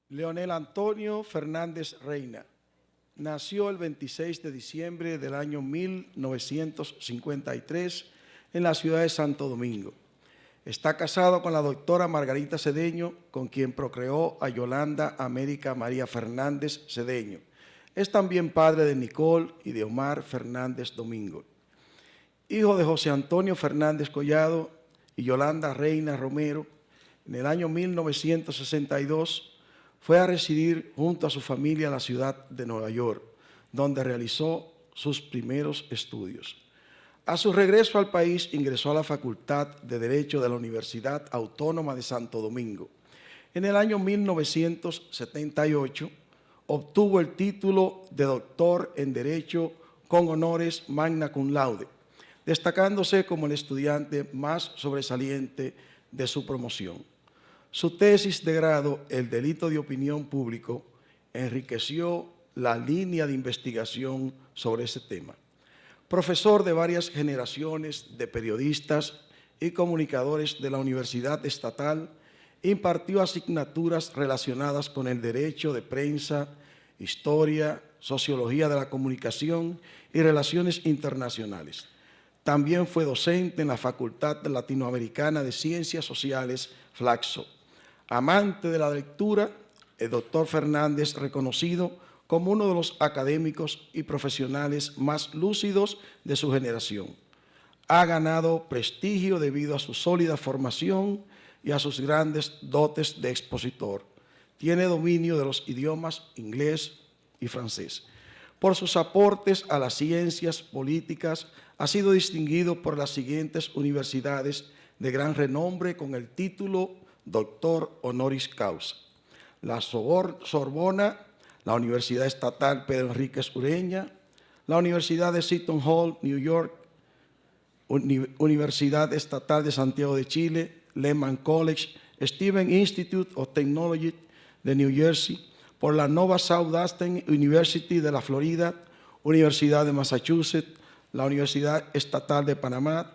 Leonel Antonio Fernández Reina nació el 26 de diciembre del año 1953 en la ciudad de Santo Domingo. Está casado con la doctora Margarita Cedeño, con quien procreó a Yolanda América María Fernández Cedeño. Es también padre de Nicole y de Omar Fernández Domingo. Hijo de José Antonio Fernández Collado y Yolanda Reina Romero, en el año 1962 fue a residir junto a su familia a la ciudad de Nueva York, donde realizó sus primeros estudios. A su regreso al país ingresó a la Facultad de Derecho de la Universidad Autónoma de Santo Domingo. En el año 1978 obtuvo el título de doctor en Derecho con honores magna cum laude, destacándose como el estudiante más sobresaliente de su promoción. Su tesis de grado, El delito de opinión público, enriqueció la línea de investigación sobre ese tema. Profesor de varias generaciones de periodistas y comunicadores de la Universidad Estatal, impartió asignaturas relacionadas con el derecho de prensa, historia, sociología de la comunicación y relaciones internacionales. También fue docente en la Facultad Latinoamericana de Ciencias Sociales, Flaxo. Amante de la lectura, el doctor Fernández, reconocido como uno de los académicos y profesionales más lúcidos de su generación. Ha ganado prestigio debido a su sólida formación y a sus grandes dotes de expositor. Tiene dominio de los idiomas inglés y francés. Por sus aportes a las ciencias políticas, ha sido distinguido por las siguientes universidades de gran renombre con el título doctor honoris causa: la Sorbona, la Universidad Estatal Pedro Enríquez Ureña, la Universidad de Seton Hall, New York, Universidad Estatal de Santiago de Chile, Lehman College, Stevens Institute of Technology de New Jersey, por la Nova Southeastern University de la Florida, Universidad de Massachusetts, la Universidad Estatal de Panamá,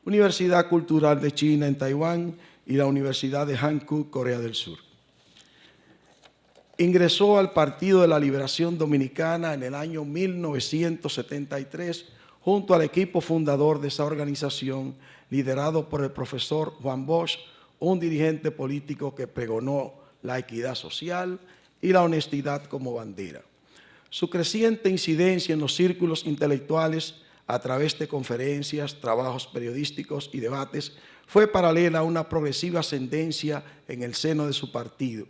Universidad Cultural de China en Taiwán y la Universidad de Hankook, Corea del Sur. Ingresó al Partido de la Liberación Dominicana en el año 1973 junto al equipo fundador de esa organización, liderado por el profesor Juan Bosch, un dirigente político que pregonó la equidad social y la honestidad como bandera. Su creciente incidencia en los círculos intelectuales a través de conferencias, trabajos periodísticos y debates fue paralela a una progresiva ascendencia en el seno de su partido.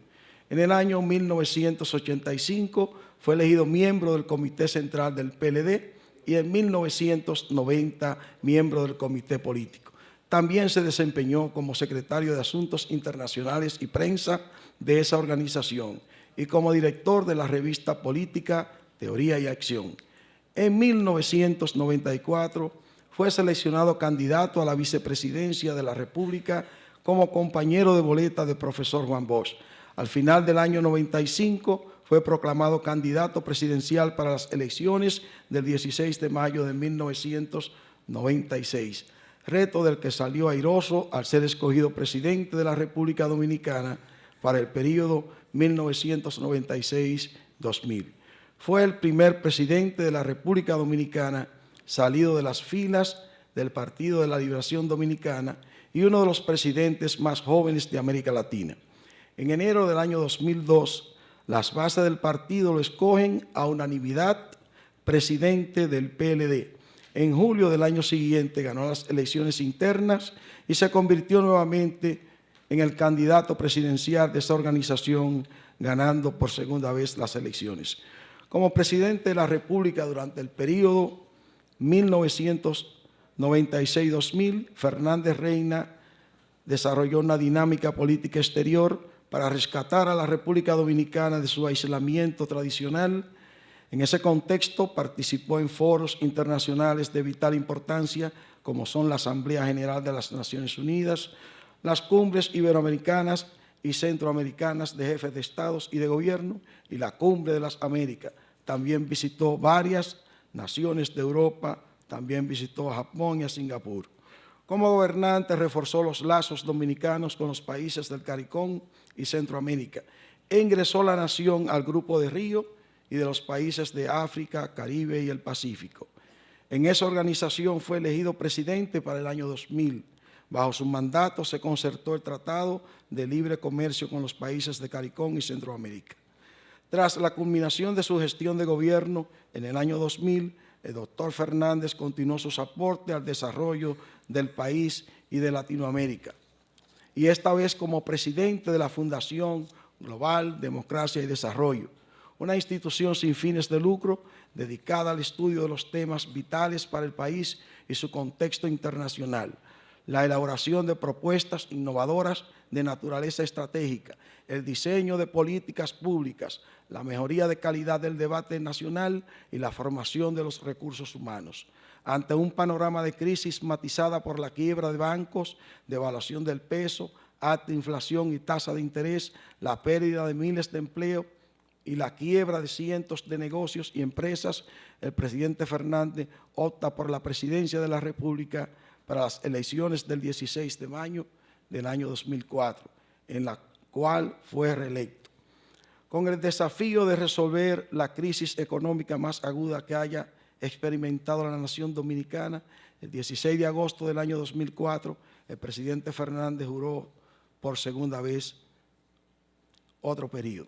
En el año 1985 fue elegido miembro del Comité Central del PLD y en 1990 miembro del Comité Político. También se desempeñó como secretario de Asuntos Internacionales y Prensa de esa organización y como director de la revista política Teoría y Acción. En 1994 fue seleccionado candidato a la vicepresidencia de la República como compañero de boleta del profesor Juan Bosch. Al final del año 95 fue proclamado candidato presidencial para las elecciones del 16 de mayo de 1996, reto del que salió airoso al ser escogido presidente de la República Dominicana para el periodo 1996-2000. Fue el primer presidente de la República Dominicana salido de las filas del Partido de la Liberación Dominicana y uno de los presidentes más jóvenes de América Latina. En enero del año 2002, las bases del partido lo escogen a unanimidad presidente del PLD. En julio del año siguiente ganó las elecciones internas y se convirtió nuevamente en el candidato presidencial de esa organización, ganando por segunda vez las elecciones. Como presidente de la República durante el periodo 1996-2000, Fernández Reina desarrolló una dinámica política exterior para rescatar a la República Dominicana de su aislamiento tradicional. En ese contexto participó en foros internacionales de vital importancia, como son la Asamblea General de las Naciones Unidas, las cumbres iberoamericanas y centroamericanas de jefes de estados y de gobierno y la Cumbre de las Américas. También visitó varias naciones de Europa, también visitó a Japón y a Singapur. Como gobernante reforzó los lazos dominicanos con los países del CARICOM y Centroamérica e ingresó la nación al Grupo de Río y de los países de África, Caribe y el Pacífico. En esa organización fue elegido presidente para el año 2000. Bajo su mandato se concertó el Tratado de Libre Comercio con los países de CARICOM y Centroamérica. Tras la culminación de su gestión de gobierno en el año 2000, el doctor Fernández continuó sus aportes al desarrollo del país y de Latinoamérica, y esta vez como presidente de la Fundación Global Democracia y Desarrollo, una institución sin fines de lucro dedicada al estudio de los temas vitales para el país y su contexto internacional, la elaboración de propuestas innovadoras de naturaleza estratégica, el diseño de políticas públicas, la mejoría de calidad del debate nacional y la formación de los recursos humanos. Ante un panorama de crisis matizada por la quiebra de bancos, devaluación del peso, alta inflación y tasa de interés, la pérdida de miles de empleos y la quiebra de cientos de negocios y empresas, el presidente Fernández opta por la presidencia de la República para las elecciones del 16 de mayo del año 2004, en la cual fue reelecto. Con el desafío de resolver la crisis económica más aguda que haya experimentado la nación dominicana, el 16 de agosto del año 2004, el presidente Fernández juró por segunda vez otro periodo.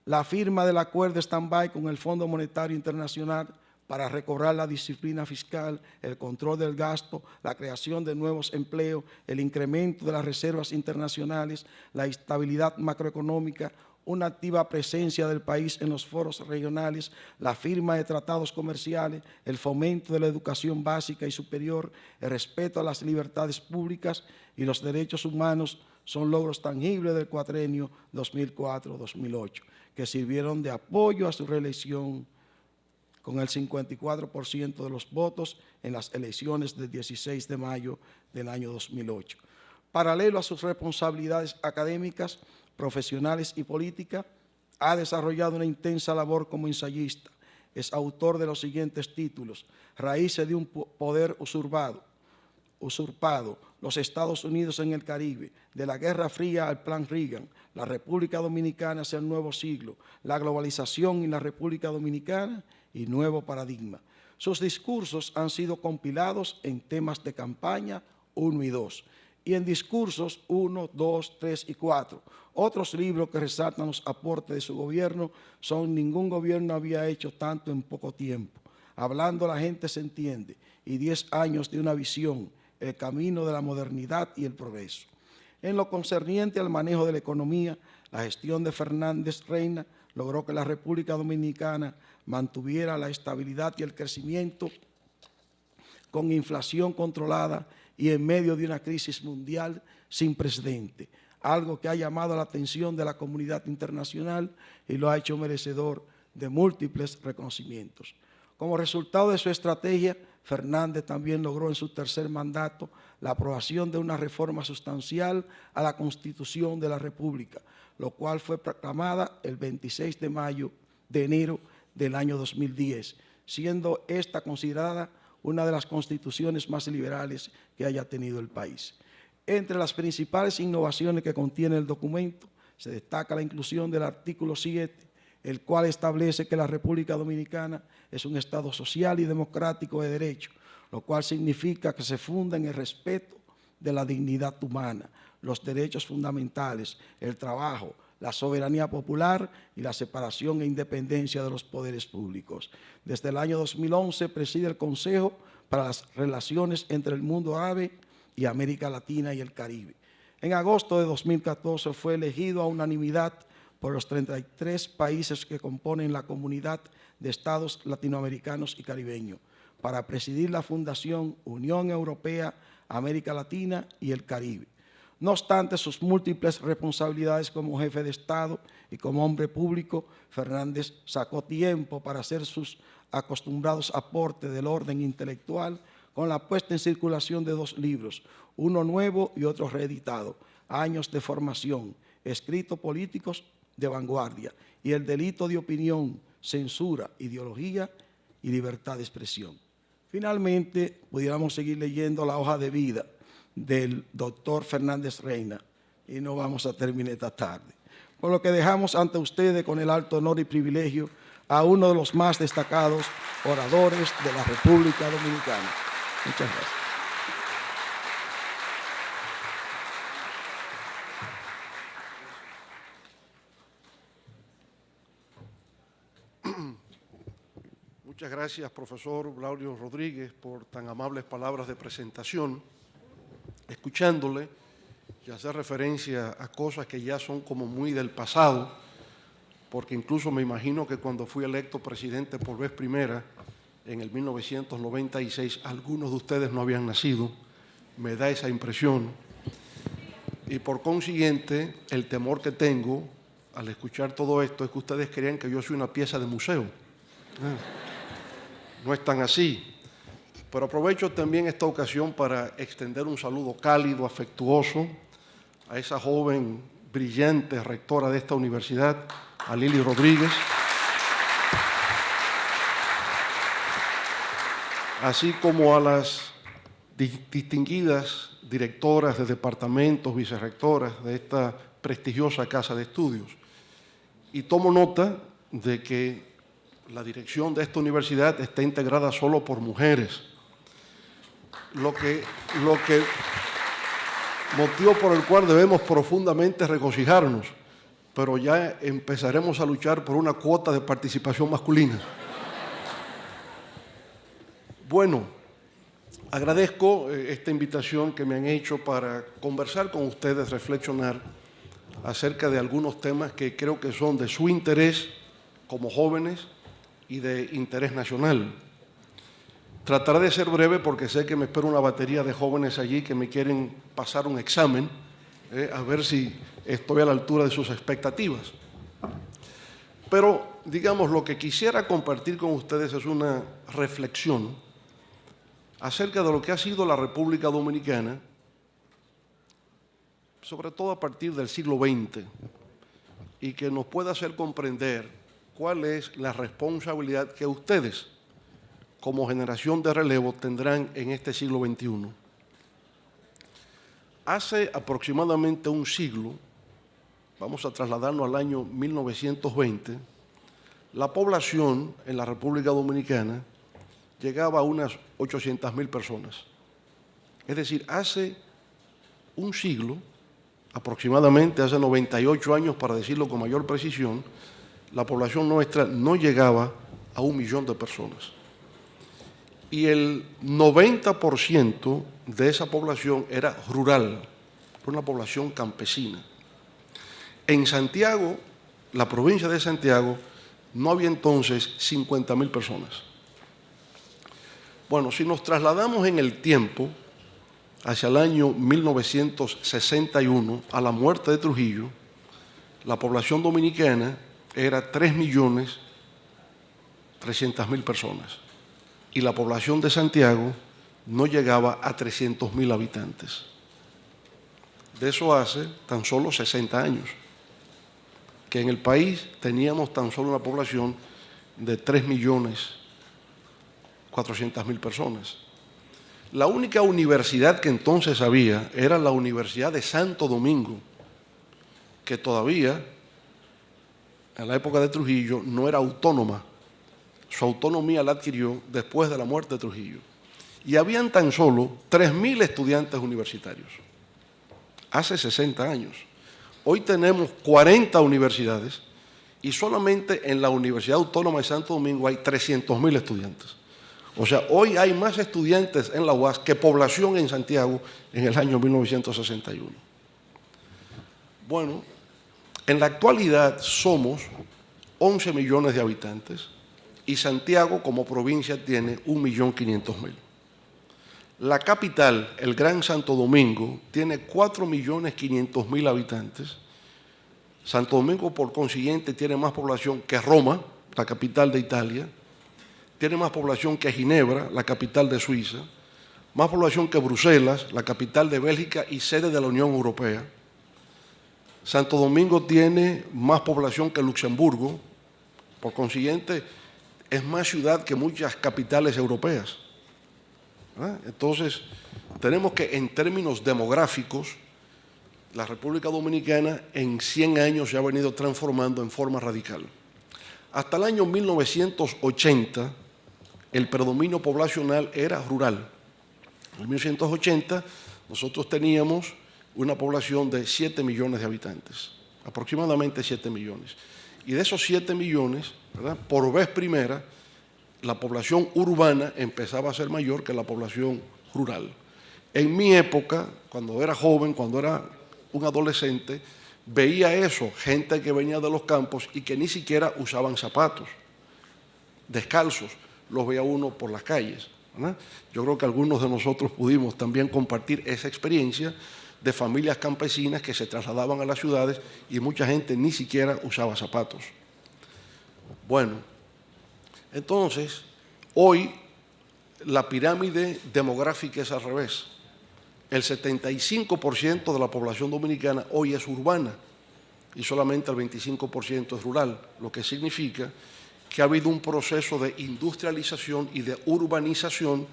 La firma del acuerdo stand-by con el Fondo Monetario Internacional para recobrar la disciplina fiscal, el control del gasto, la creación de nuevos empleos, el incremento de las reservas internacionales, la estabilidad macroeconómica, una activa presencia del país en los foros regionales, la firma de tratados comerciales, el fomento de la educación básica y superior, el respeto a las libertades públicas y los derechos humanos son logros tangibles del cuatrenio 2004-2008, que sirvieron de apoyo a su reelección con el 54% de los votos en las elecciones del 16 de mayo del año 2008. Paralelo a sus responsabilidades académicas, profesionales y políticas, ha desarrollado una intensa labor como ensayista. Es autor de los siguientes títulos: Raíces de un poder usurpado, los Estados Unidos en el Caribe, de la Guerra Fría al Plan Reagan, la República Dominicana hacia el nuevo siglo, la globalización y la República Dominicana y nuevo paradigma. Sus discursos han sido compilados en temas de campaña 1 y 2, y en discursos 1, 2, 3 y 4. Otros libros que resaltan los aportes de su gobierno son Ningún gobierno había hecho tanto en poco tiempo, Hablando la gente se entiende, y 10 años de una visión, el camino de la modernidad y el progreso. En lo concerniente al manejo de la economía, la gestión de Fernández Reina logró que la República Dominicana mantuviera la estabilidad y el crecimiento con inflación controlada y en medio de una crisis mundial sin precedente, algo que ha llamado la atención de la comunidad internacional y lo ha hecho merecedor de múltiples reconocimientos. Como resultado de su estrategia, Fernández también logró en su tercer mandato la aprobación de una reforma sustancial a la Constitución de la República, lo cual fue proclamada el 26 de enero del año 2010, siendo esta considerada una de las constituciones más liberales que haya tenido el país. Entre las principales innovaciones que contiene el documento se destaca la inclusión del artículo 7, el cual establece que la República Dominicana es un Estado social y democrático de derecho, lo cual significa que se funda en el respeto de la dignidad humana, los derechos fundamentales, el trabajo, la soberanía popular y la separación e independencia de los poderes públicos. Desde el año 2011 preside el Consejo para las Relaciones entre el Mundo Árabe y América Latina y el Caribe. En agosto de 2014 fue elegido a unanimidad por los 33 países que componen la Comunidad de Estados Latinoamericanos y Caribeños para presidir la Fundación Unión Europea, América Latina y el Caribe. No obstante sus múltiples responsabilidades como jefe de Estado y como hombre público, Fernández sacó tiempo para hacer sus acostumbrados aportes del orden intelectual con la puesta en circulación de 2 libros, uno nuevo y otro reeditado, Años de formación, escritos políticos de vanguardia, y El delito de opinión, censura, ideología y libertad de expresión. Finalmente, pudiéramos seguir leyendo la hoja de vida del doctor Fernández Reina y no vamos a terminar esta tarde. por lo que dejamos ante ustedes con el alto honor y privilegio a uno de los más destacados oradores de la República Dominicana. Muchas gracias. Muchas gracias, profesor Braulio Rodríguez, por tan amables palabras de presentación. Escuchándole y hacer referencia a cosas que ya son como muy del pasado, porque incluso me imagino que cuando fui electo presidente por vez primera, en el 1996, algunos de ustedes no habían nacido, me da esa impresión. Y por consiguiente, el temor que tengo al escuchar todo esto es que ustedes crean que yo soy una pieza de museo. No es tan así, pero aprovecho también esta ocasión para extender un saludo cálido, afectuoso, a esa joven, brillante rectora de esta universidad, a Lili Rodríguez, así como a las distinguidas directoras de departamentos, vicerrectoras de esta prestigiosa casa de estudios. Y tomo nota de que la dirección de esta universidad está integrada solo por mujeres, lo que motivo por el cual debemos profundamente regocijarnos, pero ya empezaremos a luchar por una cuota de participación masculina. Bueno, agradezco esta invitación que me han hecho para conversar con ustedes, reflexionar acerca de algunos temas que creo que son de su interés como jóvenes y de interés nacional. Trataré de ser breve porque sé que me espera una batería de jóvenes allí que me quieren pasar un examen, a ver si estoy a la altura de sus expectativas. Pero, digamos, lo que quisiera compartir con ustedes es una reflexión acerca de lo que ha sido la República Dominicana, sobre todo a partir del siglo XX, y que nos pueda hacer comprender cuál es la responsabilidad que ustedes, como generación de relevo, tendrán en este siglo XXI. Hace aproximadamente un siglo, vamos a trasladarnos al año 1920, la población en la República Dominicana llegaba a unas 800.000 personas. Es decir, hace un siglo, aproximadamente hace 98 años, para decirlo con mayor precisión, la población nuestra no llegaba a 1 millón de personas. Y el 90% de esa población era rural, una población campesina. En Santiago, la provincia de Santiago, no había entonces 50.000 personas. Bueno, si nos trasladamos en el tiempo, hacia el año 1961, a la muerte de Trujillo, la población dominicana era 3.300.000 personas y la población de Santiago no llegaba a 300.000 habitantes. De eso hace tan solo 60 años, que en el país teníamos tan solo una población de 3.400.000 personas. La única universidad que entonces había era la Universidad de Santo Domingo, que todavía, en la época de Trujillo, no era autónoma. Su autonomía la adquirió después de la muerte de Trujillo. Y habían tan solo 3.000 estudiantes universitarios, hace 60 años. Hoy tenemos 40 universidades y solamente en la Universidad Autónoma de Santo Domingo hay 300.000 estudiantes. O sea, hoy hay más estudiantes en la UAS que población en Santiago en el año 1961. Bueno, en la actualidad somos 11 millones de habitantes y Santiago como provincia tiene 1.500.000. La capital, el Gran Santo Domingo, tiene 4.500.000 habitantes. Santo Domingo, por consiguiente, tiene más población que Roma, la capital de Italia, tiene más población que Ginebra, la capital de Suiza, más población que Bruselas, la capital de Bélgica y sede de la Unión Europea. Santo Domingo tiene más población que Luxemburgo, por consiguiente, es más ciudad que muchas capitales europeas. Entonces, tenemos que en términos demográficos la República Dominicana en 100 años se ha venido transformando en forma radical. Hasta el año 1980, el predominio poblacional era rural. En 1980, nosotros teníamos una población de 7 millones de habitantes, aproximadamente 7 millones. Y de esos 7 millones, ¿verdad?, por vez primera, la población urbana empezaba a ser mayor que la población rural. En mi época, cuando era joven, cuando era un adolescente, veía eso, gente que venía de los campos y que ni siquiera usaban zapatos, descalzos, los veía uno por las calles, ¿verdad? Yo creo que algunos de nosotros pudimos también compartir esa experiencia de familias campesinas que se trasladaban a las ciudades y mucha gente ni siquiera usaba zapatos. Bueno, entonces, hoy la pirámide demográfica es al revés. El 75% de la población dominicana hoy es urbana y solamente el 25% es rural, lo que significa que ha habido un proceso de industrialización y de urbanización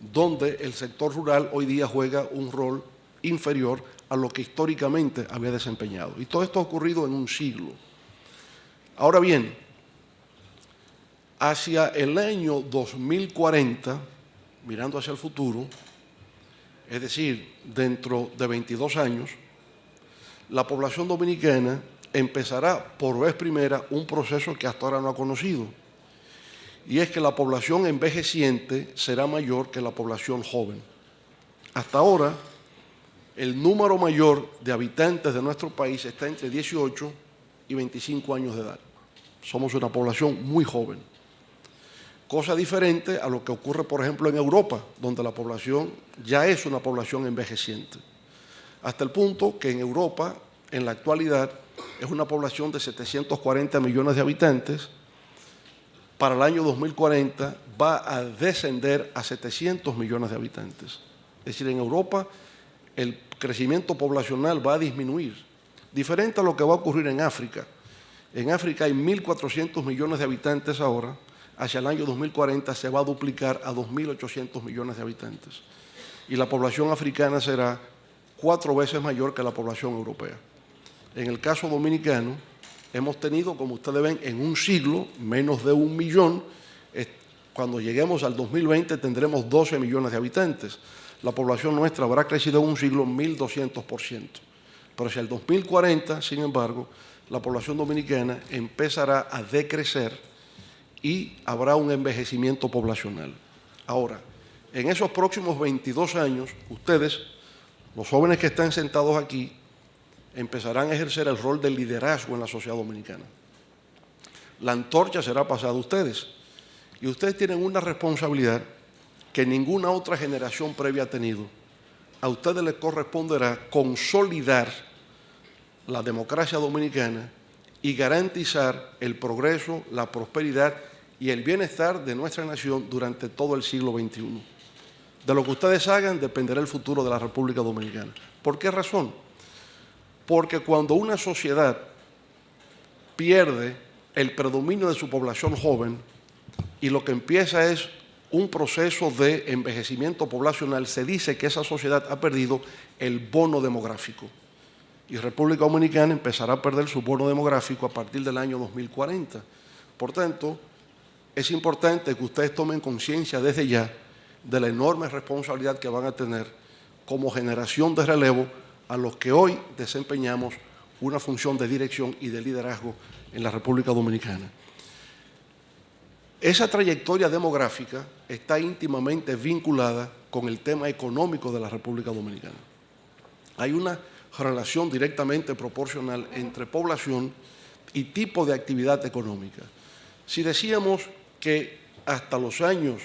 donde el sector rural hoy día juega un rol inferior a lo que históricamente había desempeñado. Y todo esto ha ocurrido en un siglo. Ahora bien, hacia el año 2040, mirando hacia el futuro, es decir, dentro de 22 años, la población dominicana empezará por vez primera un proceso que hasta ahora no ha conocido, y es que la población envejeciente será mayor que la población joven. Hasta ahora, el número mayor de habitantes de nuestro país está entre 18 y 25 años de edad. Somos una población muy joven. Cosa diferente a lo que ocurre, por ejemplo, en Europa, donde la población ya es una población envejeciente. Hasta el punto que en Europa, en la actualidad, es una población de 740 millones de habitantes. Para el año 2040 va a descender a 700 millones de habitantes. Es decir, en Europa el crecimiento poblacional va a disminuir, diferente a lo que va a ocurrir en África. En África hay 1.400 millones de habitantes ahora. Hacia el año 2040 se va a duplicar a 2.800 millones de habitantes. Y la población africana será 4 veces mayor que la población europea. En el caso dominicano, hemos tenido, como ustedes ven, en un siglo, menos de 1 millón. Cuando lleguemos al 2020 tendremos 12 millones de habitantes. La población nuestra habrá crecido en un siglo 1.200%. Pero hacia el 2040, sin embargo, la población dominicana empezará a decrecer y habrá un envejecimiento poblacional. Ahora, en esos próximos 22 años, ustedes, los jóvenes que están sentados aquí, empezarán a ejercer el rol de liderazgo en la sociedad dominicana. La antorcha será pasada a ustedes y ustedes tienen una responsabilidad que ninguna otra generación previa ha tenido. A ustedes les corresponderá consolidar la democracia dominicana y garantizar el progreso, la prosperidad y el bienestar de nuestra nación durante todo el siglo XXI. De lo que ustedes hagan dependerá el futuro de la República Dominicana. ¿Por qué razón? Porque cuando una sociedad pierde el predominio de su población joven y lo que empieza es un proceso de envejecimiento poblacional, se dice que esa sociedad ha perdido el bono demográfico. Y República Dominicana empezará a perder su bono demográfico a partir del año 2040. Por tanto, es importante que ustedes tomen conciencia desde ya de la enorme responsabilidad que van a tener como generación de relevo a los que hoy desempeñamos una función de dirección y de liderazgo en la República Dominicana. Esa trayectoria demográfica está íntimamente vinculada con el tema económico de la República Dominicana. Hay una relación directamente proporcional entre población y tipo de actividad económica. Si decíamos que hasta los años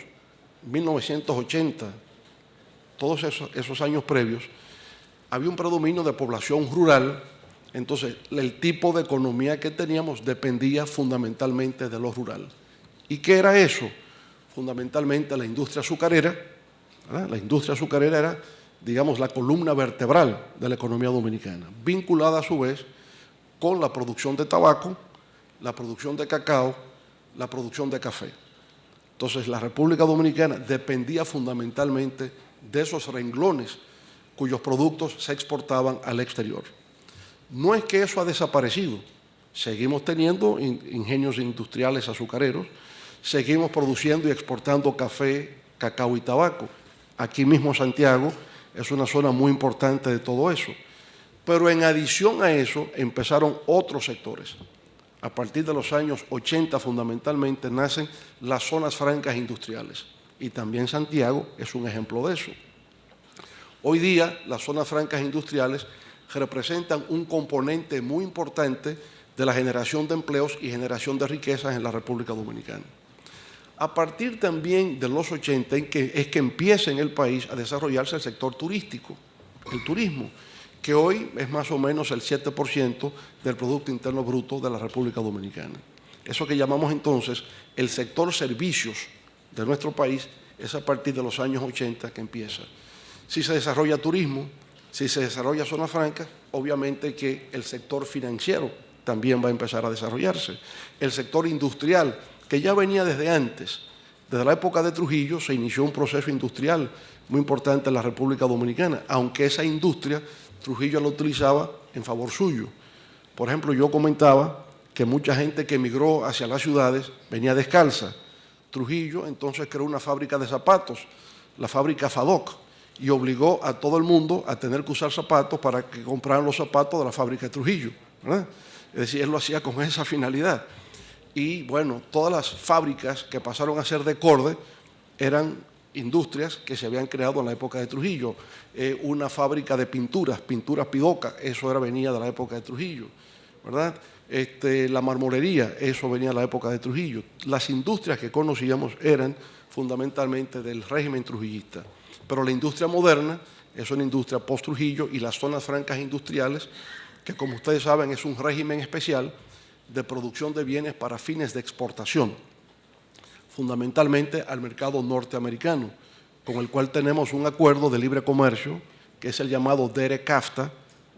1980, todos esos años previos, había un predominio de población rural, entonces el tipo de economía que teníamos dependía fundamentalmente de lo rural. ¿Y qué era eso? Fundamentalmente la industria azucarera, ¿verdad? La industria azucarera era, digamos, la columna vertebral de la economía dominicana, vinculada a su vez con la producción de tabaco, la producción de cacao, la producción de café. Entonces, la República Dominicana dependía fundamentalmente de esos renglones cuyos productos se exportaban al exterior. No es que eso ha desaparecido. Seguimos teniendo ingenios industriales azucareros, seguimos produciendo y exportando café, cacao y tabaco. Aquí mismo Santiago es una zona muy importante de todo eso. Pero en adición a eso empezaron otros sectores. A partir de los años 80 fundamentalmente nacen las zonas francas industriales. Y también Santiago es un ejemplo de eso. Hoy día las zonas francas industriales representan un componente muy importante de la generación de empleos y generación de riquezas en la República Dominicana. A partir también de los 80 es que empieza en el país a desarrollarse el sector turístico, el turismo, que hoy es más o menos el 7% del Producto Interno Bruto de la República Dominicana. Eso que llamamos entonces el sector servicios de nuestro país es a partir de los años 80 que empieza. Si se desarrolla turismo, si se desarrolla zona franca, obviamente que el sector financiero también va a empezar a desarrollarse. El sector industrial, que ya venía desde antes, desde la época de Trujillo se inició un proceso industrial muy importante en la República Dominicana, aunque esa industria Trujillo la utilizaba en favor suyo. Por ejemplo, yo comentaba que mucha gente que emigró hacia las ciudades venía descalza. Trujillo entonces creó una fábrica de zapatos, la fábrica FADOC, y obligó a todo el mundo a tener que usar zapatos para que compraran los zapatos de la fábrica de Trujillo, ¿verdad? Es decir, él lo hacía con esa finalidad. Y bueno, todas las fábricas que pasaron a ser de Corde eran industrias que se habían creado en la época de Trujillo. Una fábrica de pinturas Pidoca, eso venía de la época de Trujillo, ¿verdad? La marmolería, eso venía de la época de Trujillo. Las industrias que conocíamos eran fundamentalmente del régimen trujillista. Pero la industria moderna es una industria post-Trujillo y las zonas francas industriales, que como ustedes saben es un régimen especial de producción de bienes para fines de exportación, fundamentalmente al mercado norteamericano, con el cual tenemos un acuerdo de libre comercio, que es el llamado DERE-CAFTA.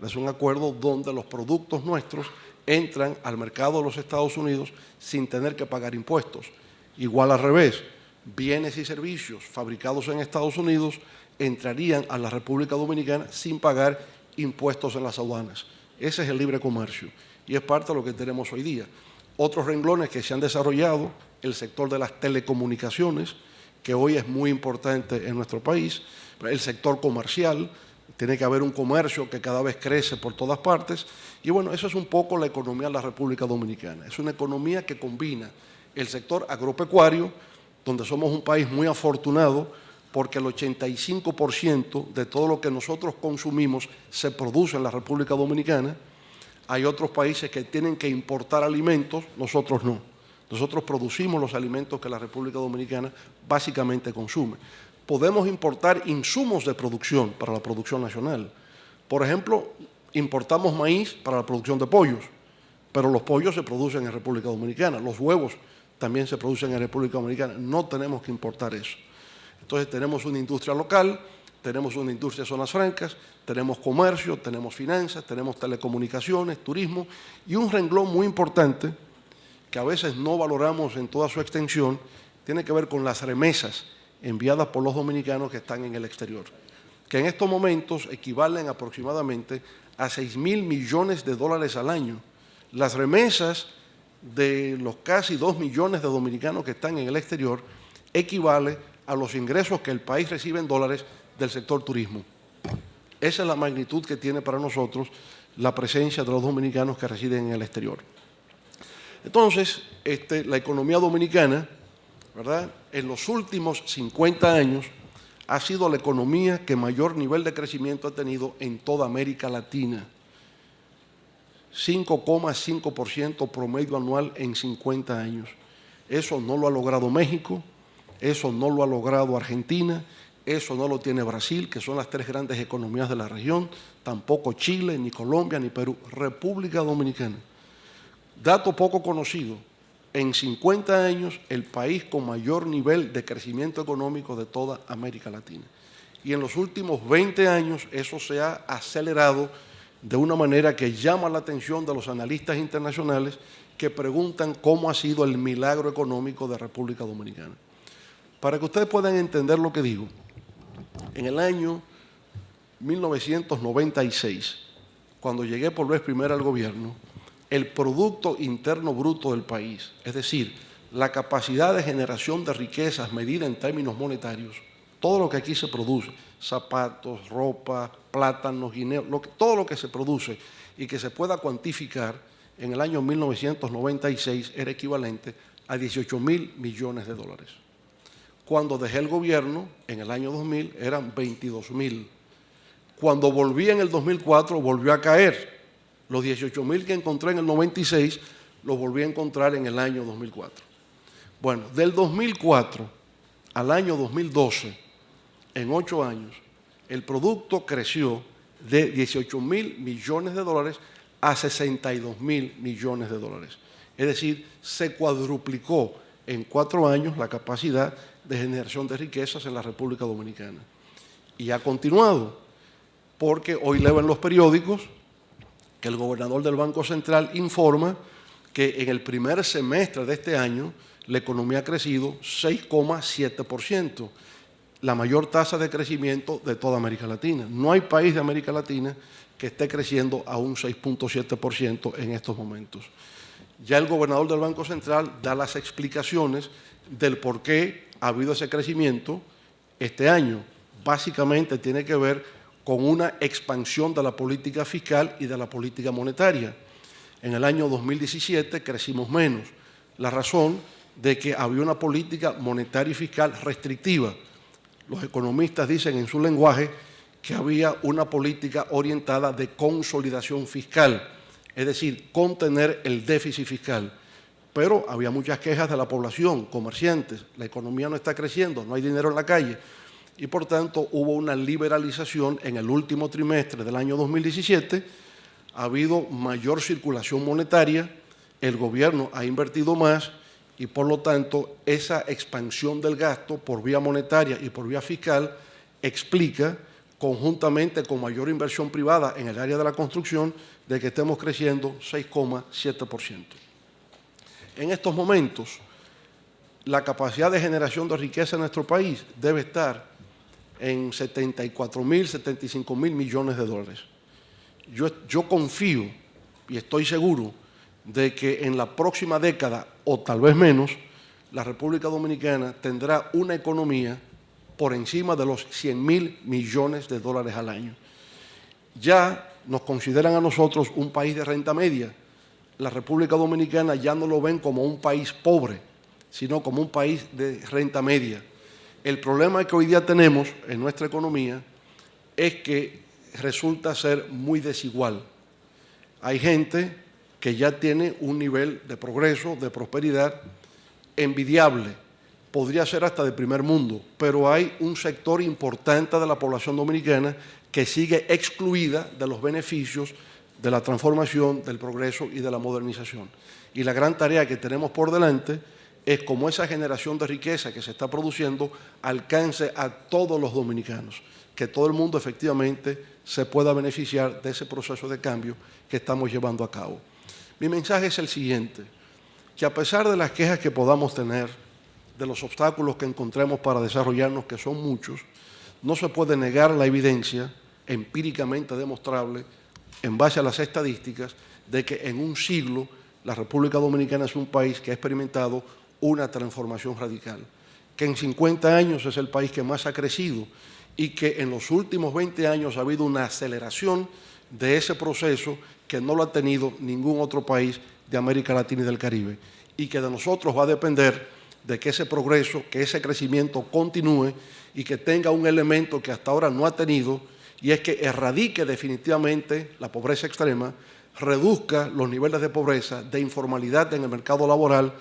Es un acuerdo donde los productos nuestros entran al mercado de los Estados Unidos sin tener que pagar impuestos. Igual al revés, bienes y servicios fabricados en Estados Unidos entrarían a la República Dominicana sin pagar impuestos en las aduanas. Ese es el libre comercio y es parte de lo que tenemos hoy día. Otros renglones que se han desarrollado, el sector de las telecomunicaciones, que hoy es muy importante en nuestro país, el sector comercial, tiene que haber un comercio que cada vez crece por todas partes, y bueno, eso es un poco la economía de la República Dominicana. Es una economía que combina el sector agropecuario, donde somos un país muy afortunado, porque el 85% de todo lo que nosotros consumimos se produce en la República Dominicana. Hay otros países que tienen que importar alimentos, nosotros no. Nosotros producimos los alimentos que la República Dominicana básicamente consume. Podemos importar insumos de producción para la producción nacional. Por ejemplo, importamos maíz para la producción de pollos, pero los pollos se producen en República Dominicana, los huevos también se producen en República Dominicana, no tenemos que importar eso. Entonces tenemos una industria local, tenemos una industria de zonas francas, tenemos comercio, tenemos finanzas, tenemos telecomunicaciones, turismo y un renglón muy importante que a veces no valoramos en toda su extensión, tiene que ver con las remesas enviadas por los dominicanos que están en el exterior, que en estos momentos equivalen aproximadamente a 6.000 millones de dólares al año. Las remesas de los casi 2 millones de dominicanos que están en el exterior equivale a los ingresos que el país recibe en dólares del sector turismo. Esa es la magnitud que tiene para nosotros la presencia de los dominicanos que residen en el exterior. Entonces, la economía dominicana, ¿verdad?, en los últimos 50 años ha sido la economía que mayor nivel de crecimiento ha tenido en toda América Latina. 5,5% promedio anual en 50 años. Eso no lo ha logrado México, eso no lo ha logrado Argentina, eso no lo tiene Brasil, que son las 3 grandes economías de la región, tampoco Chile, ni Colombia, ni Perú, República Dominicana. Dato poco conocido, en 50 años el país con mayor nivel de crecimiento económico de toda América Latina. Y en los últimos 20 años eso se ha acelerado de una manera que llama la atención de los analistas internacionales que preguntan cómo ha sido el milagro económico de República Dominicana. Para que ustedes puedan entender lo que digo, en el año 1996, cuando llegué por vez primera al gobierno, el Producto Interno Bruto del país, es decir, la capacidad de generación de riquezas medida en términos monetarios, todo lo que aquí se produce, zapatos, ropa, plátanos, guineos, todo lo que se produce y que se pueda cuantificar, en el año 1996 era equivalente a 18.000 millones de dólares. Cuando dejé el gobierno, en el año 2000, eran 22.000. Cuando volví en el 2004, volvió a caer. Los 18.000 que encontré en el 96, los volví a encontrar en el año 2004. Bueno, del 2004 al año 2012, en 8 años, el producto creció de 18.000 millones de dólares a 62.000 millones de dólares. Es decir, se cuadruplicó en 4 años la capacidad de generación de riquezas en la República Dominicana. Y ha continuado, porque hoy leo en los periódicos que el gobernador del Banco Central informa que en el primer semestre de este año la economía ha crecido 6,7%, la mayor tasa de crecimiento de toda América Latina. No hay país de América Latina que esté creciendo a un 6,7% en estos momentos. Ya el gobernador del Banco Central da las explicaciones del por qué ha habido ese crecimiento este año. Básicamente tiene que ver con una expansión de la política fiscal y de la política monetaria. En el año 2017 crecimos menos. La razón de que había una política monetaria y fiscal restrictiva. Los economistas dicen en su lenguaje que había una política orientada de consolidación fiscal, es decir, contener el déficit fiscal. Pero había muchas quejas de la población, comerciantes, la economía no está creciendo, no hay dinero en la calle, y por tanto hubo una liberalización en el último trimestre del año 2017, ha habido mayor circulación monetaria, el gobierno ha invertido más y por lo tanto esa expansión del gasto por vía monetaria y por vía fiscal explica, conjuntamente con mayor inversión privada en el área de la construcción, de que estemos creciendo 6,7%. En estos momentos, la capacidad de generación de riqueza en nuestro país debe estar en 74.000, 75.000 millones de dólares. Yo confío y estoy seguro de que en la próxima década, o tal vez menos, la República Dominicana tendrá una economía por encima de los 100.000 millones de dólares al año. Ya nos consideran a nosotros un país de renta media. La República Dominicana ya no lo ven como un país pobre, sino como un país de renta media. El problema que hoy día tenemos en nuestra economía es que resulta ser muy desigual. Hay gente que ya tiene un nivel de progreso, de prosperidad envidiable, podría ser hasta de primer mundo, pero hay un sector importante de la población dominicana que sigue excluida de los beneficios de la transformación, del progreso y de la modernización. Y la gran tarea que tenemos por delante es cómo esa generación de riqueza que se está produciendo alcance a todos los dominicanos, que todo el mundo efectivamente se pueda beneficiar de ese proceso de cambio que estamos llevando a cabo. Mi mensaje es el siguiente, que a pesar de las quejas que podamos tener, de los obstáculos que encontremos para desarrollarnos, que son muchos, no se puede negar la evidencia empíricamente demostrable, en base a las estadísticas, de que en un siglo la República Dominicana es un país que ha experimentado una transformación radical, que en 50 años es el país que más ha crecido y que en los últimos 20 años ha habido una aceleración de ese proceso que no lo ha tenido ningún otro país de América Latina y del Caribe, y que de nosotros va a depender de que ese progreso, que ese crecimiento continúe y que tenga un elemento que hasta ahora no ha tenido, y es que erradique definitivamente la pobreza extrema, reduzca los niveles de pobreza, de informalidad en el mercado laboral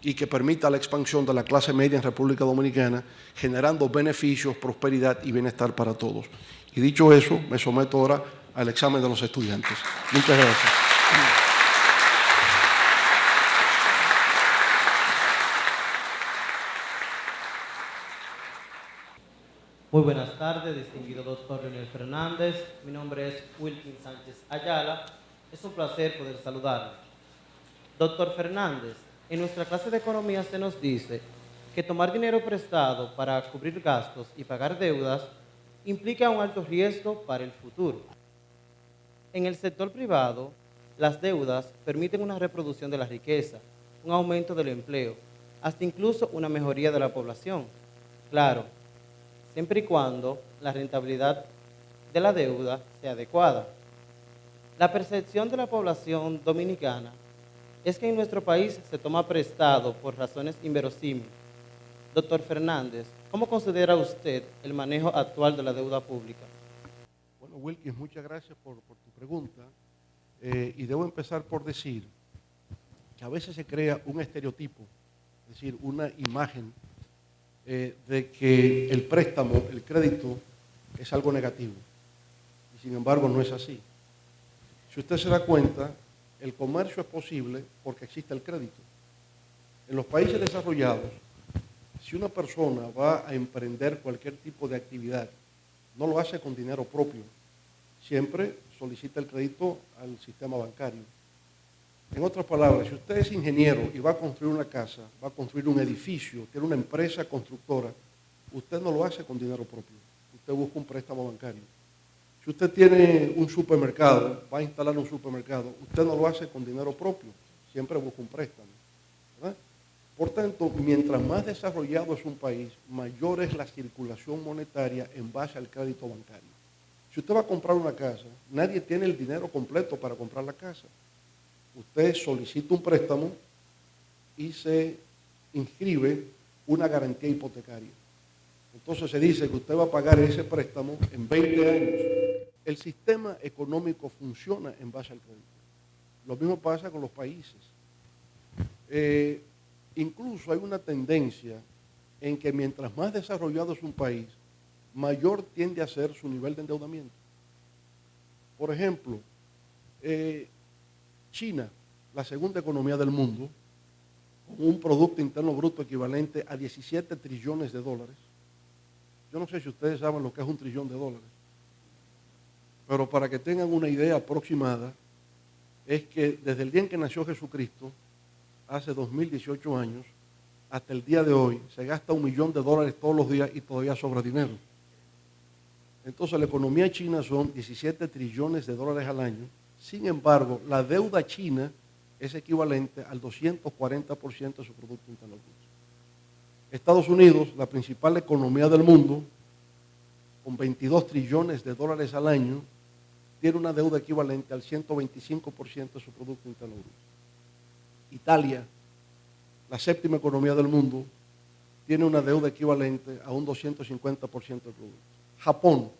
y que permita la expansión de la clase media en República Dominicana, generando beneficios, prosperidad y bienestar para todos. Y dicho eso, me someto ahora al examen de los estudiantes. Muchas gracias. Muy buenas tardes, distinguido doctor Leonel Fernández. Mi nombre es Wilkin Sánchez Ayala. Es un placer poder saludarle. Doctor Fernández, en nuestra clase de economía se nos dice que tomar dinero prestado para cubrir gastos y pagar deudas implica un alto riesgo para el futuro. En el sector privado, las deudas permiten una reproducción de la riqueza, un aumento del empleo, hasta incluso una mejoría de la población. Claro, siempre y cuando la rentabilidad de la deuda sea adecuada. La percepción de la población dominicana es que en nuestro país se toma prestado por razones inverosímiles. Doctor Fernández, ¿cómo considera usted el manejo actual de la deuda pública? Bueno, Wilkins, muchas gracias por tu pregunta. Y debo empezar por decir que a veces se crea un estereotipo, es decir, una imagen de que el préstamo, el crédito, es algo negativo. Y sin embargo no es así. Si usted se da cuenta, el comercio es posible porque existe el crédito. En los países desarrollados, si una persona va a emprender cualquier tipo de actividad, no lo hace con dinero propio, siempre solicita el crédito al sistema bancario. En otras palabras, si usted es ingeniero y va a construir una casa, va a construir un edificio, tiene una empresa constructora, usted no lo hace con dinero propio, usted busca un préstamo bancario. Si usted tiene un supermercado, va a instalar un supermercado, usted no lo hace con dinero propio, siempre busca un préstamo, ¿verdad? Por tanto, mientras más desarrollado es un país, mayor es la circulación monetaria en base al crédito bancario. Si usted va a comprar una casa, nadie tiene el dinero completo para comprar la casa. Usted solicita un préstamo y se inscribe una garantía hipotecaria. Entonces se dice que usted va a pagar ese préstamo en 20 años. El sistema económico funciona en base al crédito. Lo mismo pasa con los países. Incluso hay una tendencia en que mientras más desarrollado es un país, mayor tiende a ser su nivel de endeudamiento. Por ejemplo, China, la segunda economía del mundo, con un Producto Interno Bruto equivalente a 17 trillones de dólares. Yo no sé si ustedes saben lo que es $1 trillón, pero para que tengan una idea aproximada, es que desde el día en que nació Jesucristo, hace 2018 años, hasta el día de hoy, se gasta $1 millón todos los días y todavía sobra dinero. Entonces, la economía china son 17 trillones de dólares al año. Sin embargo, la deuda china es equivalente al 240% de su Producto Interno Bruto. Estados Unidos, la principal economía del mundo, con 22 trillones de dólares al año, tiene una deuda equivalente al 125% de su Producto Interno Bruto. Italia, la séptima economía del mundo, tiene una deuda equivalente a un 250% del producto. Japón,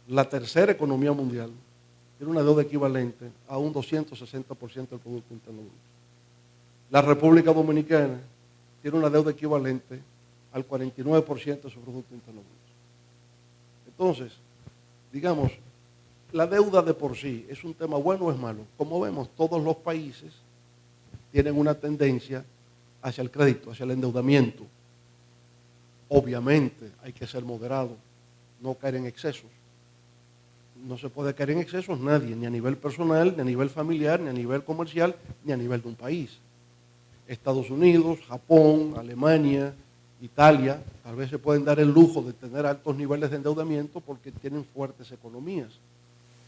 la tercera economía mundial, tiene una deuda equivalente a un 260% del Producto Interno Bruto. La República Dominicana tiene una deuda equivalente al 49% de su Producto Interno Bruto. Entonces, digamos, la deuda de por sí es un tema bueno o es malo. Como vemos, todos los países tienen una tendencia hacia el crédito, hacia el endeudamiento. Obviamente hay que ser moderado, no caer en excesos. No se puede caer en excesos nadie, ni a nivel personal, ni a nivel familiar, ni a nivel comercial, ni a nivel de un país. Estados Unidos, Japón, Alemania, Italia, tal vez se pueden dar el lujo de tener altos niveles de endeudamiento porque tienen fuertes economías.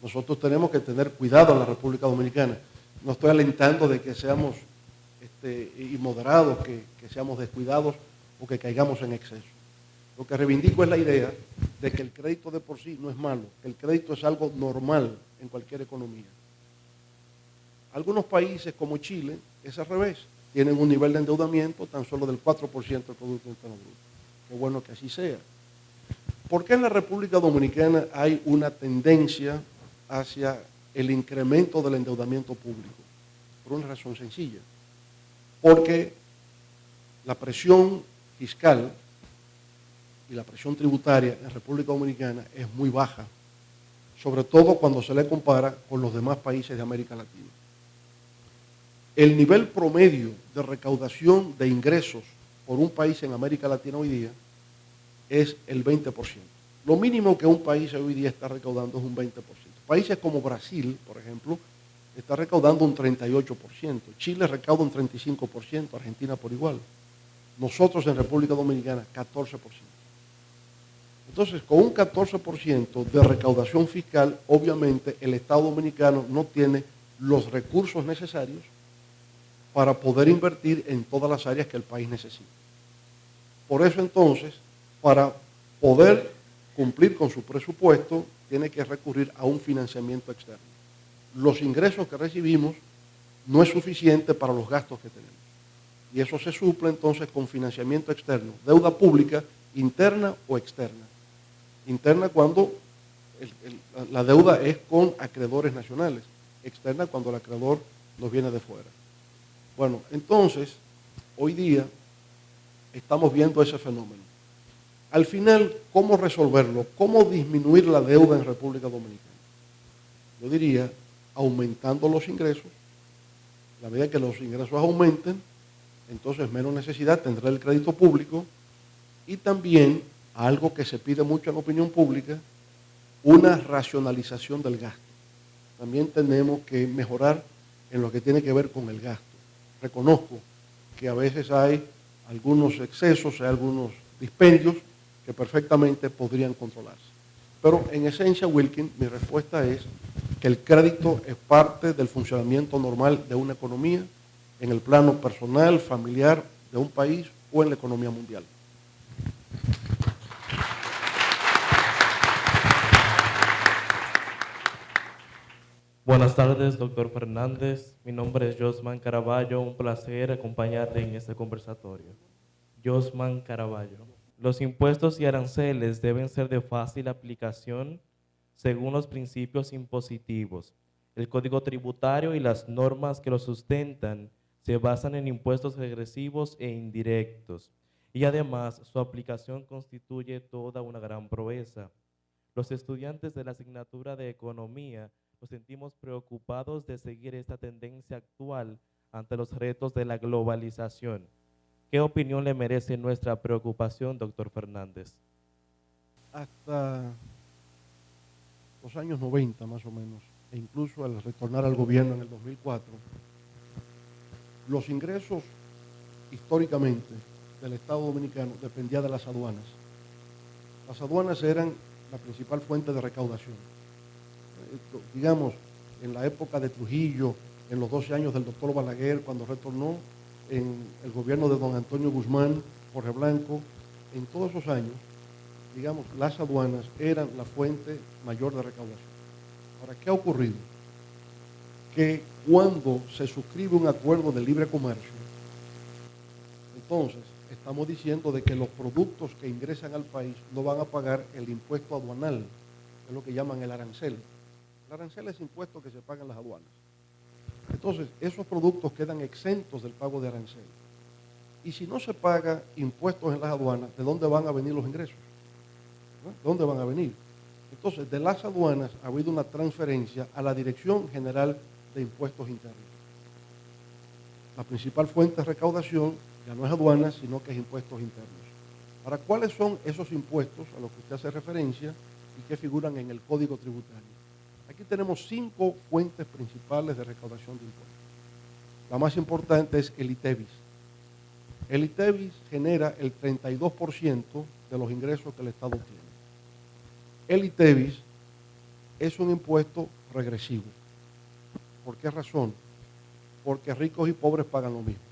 Nosotros tenemos que tener cuidado en la República Dominicana. No estoy alentando de que seamos inmoderados, que seamos descuidados o que caigamos en exceso. Lo que reivindico es la idea de que el crédito de por sí no es malo, que el crédito es algo normal en cualquier economía. Algunos países como Chile es al revés, tienen un nivel de endeudamiento tan solo del 4% del Producto Interno Bruto. Qué bueno que así sea. ¿Por qué en la República Dominicana hay una tendencia hacia el incremento del endeudamiento público? Por una razón sencilla. Porque la presión fiscal y la presión tributaria en República Dominicana es muy baja, sobre todo cuando se le compara con los demás países de América Latina. El nivel promedio de recaudación de ingresos por un país en América Latina hoy día es el 20%. Lo mínimo que un país hoy día está recaudando es un 20%. Países como Brasil, por ejemplo, está recaudando un 38%. Chile recauda un 35%, Argentina por igual. Nosotros en República Dominicana, 14%. Entonces, con un 14% de recaudación fiscal, obviamente el Estado dominicano no tiene los recursos necesarios para poder invertir en todas las áreas que el país necesita. Por eso entonces, para poder cumplir con su presupuesto, tiene que recurrir a un financiamiento externo. Los ingresos que recibimos no es suficiente para los gastos que tenemos. Y eso se suple entonces con financiamiento externo, deuda pública interna o externa. Interna cuando la deuda es con acreedores nacionales, externa cuando el acreedor nos viene de fuera. Bueno, entonces, hoy día estamos viendo ese fenómeno. Al final, ¿cómo resolverlo? ¿Cómo disminuir la deuda en República Dominicana? Yo diría, aumentando los ingresos. A medida que los ingresos aumenten, entonces menos necesidad tendrá el crédito público y también, algo que se pide mucho en la opinión pública, una racionalización del gasto. También tenemos que mejorar en lo que tiene que ver con el gasto. Reconozco que a veces hay algunos excesos, hay algunos dispendios que perfectamente podrían controlarse. Pero en esencia, Wilkin, mi respuesta es que el crédito es parte del funcionamiento normal de una economía en el plano personal, familiar de un país o en la economía mundial. Buenas tardes, doctor Fernández. Mi nombre es Josman Caraballo. Un placer acompañarle en este conversatorio. Josman Caraballo. Los impuestos y aranceles deben ser de fácil aplicación según los principios impositivos. El Código Tributario y las normas que lo sustentan se basan en impuestos regresivos e indirectos. Y además, su aplicación constituye toda una gran proeza. Los estudiantes de la asignatura de Economía nos sentimos preocupados de seguir esta tendencia actual ante los retos de la globalización. ¿Qué opinión le merece nuestra preocupación, doctor Fernández? Hasta los años 90 más o menos, e incluso al retornar al gobierno en el 2004, los ingresos históricamente del Estado Dominicano dependían de las aduanas. Las aduanas eran la principal fuente de recaudación. Digamos, en la época de Trujillo, en los 12 años del doctor Balaguer, cuando retornó, en el gobierno de don Antonio Guzmán, Jorge Blanco, en todos esos años, digamos, las aduanas eran la fuente mayor de recaudación. Ahora, ¿qué ha ocurrido? Que cuando se suscribe un acuerdo de libre comercio, entonces estamos diciendo de que los productos que ingresan al país no van a pagar el impuesto aduanal, que es lo que llaman el arancel. El arancel es impuesto que se paga en las aduanas. Entonces, esos productos quedan exentos del pago de arancel. Y si no se paga impuestos en las aduanas, ¿de dónde van a venir los ingresos? ¿De dónde van a venir? Entonces, de las aduanas ha habido una transferencia a la Dirección General de Impuestos Internos. La principal fuente de recaudación ya no es aduanas, sino que es impuestos internos. Ahora, ¿cuáles son esos impuestos a los que usted hace referencia y que figuran en el Código Tributario? Aquí tenemos 5 fuentes principales de recaudación de impuestos. La más importante es el ITEVIS. El ITEVIS genera el 32% de los ingresos que el Estado tiene. El ITEVIS es un impuesto regresivo. ¿Por qué razón? Porque ricos y pobres pagan lo mismo.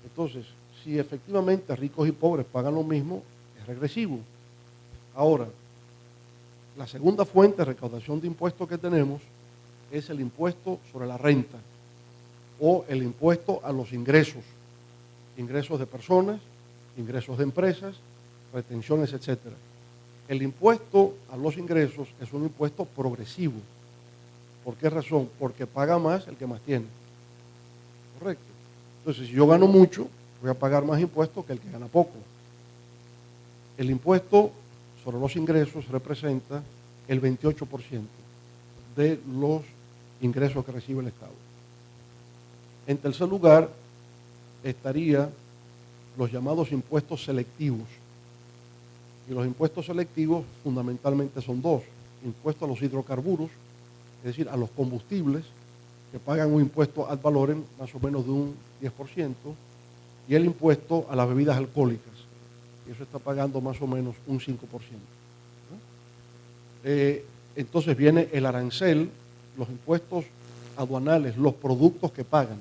Entonces, si efectivamente ricos y pobres pagan lo mismo, es regresivo. Ahora, la segunda fuente de recaudación de impuestos que tenemos es el impuesto sobre la renta o el impuesto a los ingresos. Ingresos de personas, ingresos de empresas, retenciones, etc. El impuesto a los ingresos es un impuesto progresivo. ¿Por qué razón? Porque paga más el que más tiene. Correcto. Entonces, si yo gano mucho, voy a pagar más impuestos que el que gana poco. El impuesto sobre los ingresos representa el 28% de los ingresos que recibe el Estado. En tercer lugar, estaría los llamados impuestos selectivos. Y los impuestos selectivos fundamentalmente son 2. Impuesto a los hidrocarburos, es decir, a los combustibles, que pagan un impuesto ad valorem más o menos de un 10%, y el impuesto a las bebidas alcohólicas. y eso está pagando más o menos un 5%. Entonces viene el arancel, los impuestos aduanales, los productos que pagan.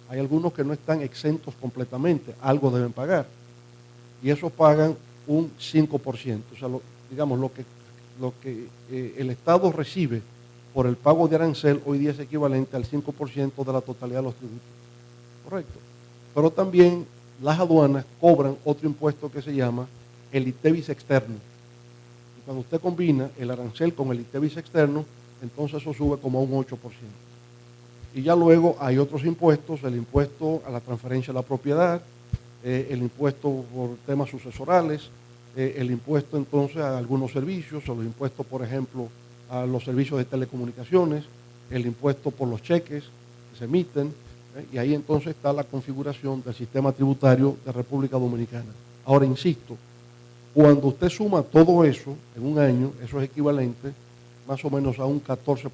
Hay algunos que no están exentos completamente, algo deben pagar. Y esos pagan un 5%. O sea, digamos, lo que el Estado recibe por el pago de arancel hoy día es equivalente al 5% de la totalidad de los tributos. Correcto. Pero también las aduanas cobran otro impuesto que se llama el ITEVIS externo. Y cuando usted combina el arancel con el ITEVIS externo, entonces eso sube como a un 8%. Y ya luego hay otros impuestos, el impuesto a la transferencia de la propiedad, el impuesto por temas sucesorales, el impuesto entonces a algunos servicios, o los impuestos, por ejemplo, a los servicios de telecomunicaciones, el impuesto por los cheques que se emiten, y ahí entonces está la configuración del sistema tributario de República Dominicana. Ahora, insisto, cuando usted suma todo eso en un año, eso es equivalente más o menos a un 14%.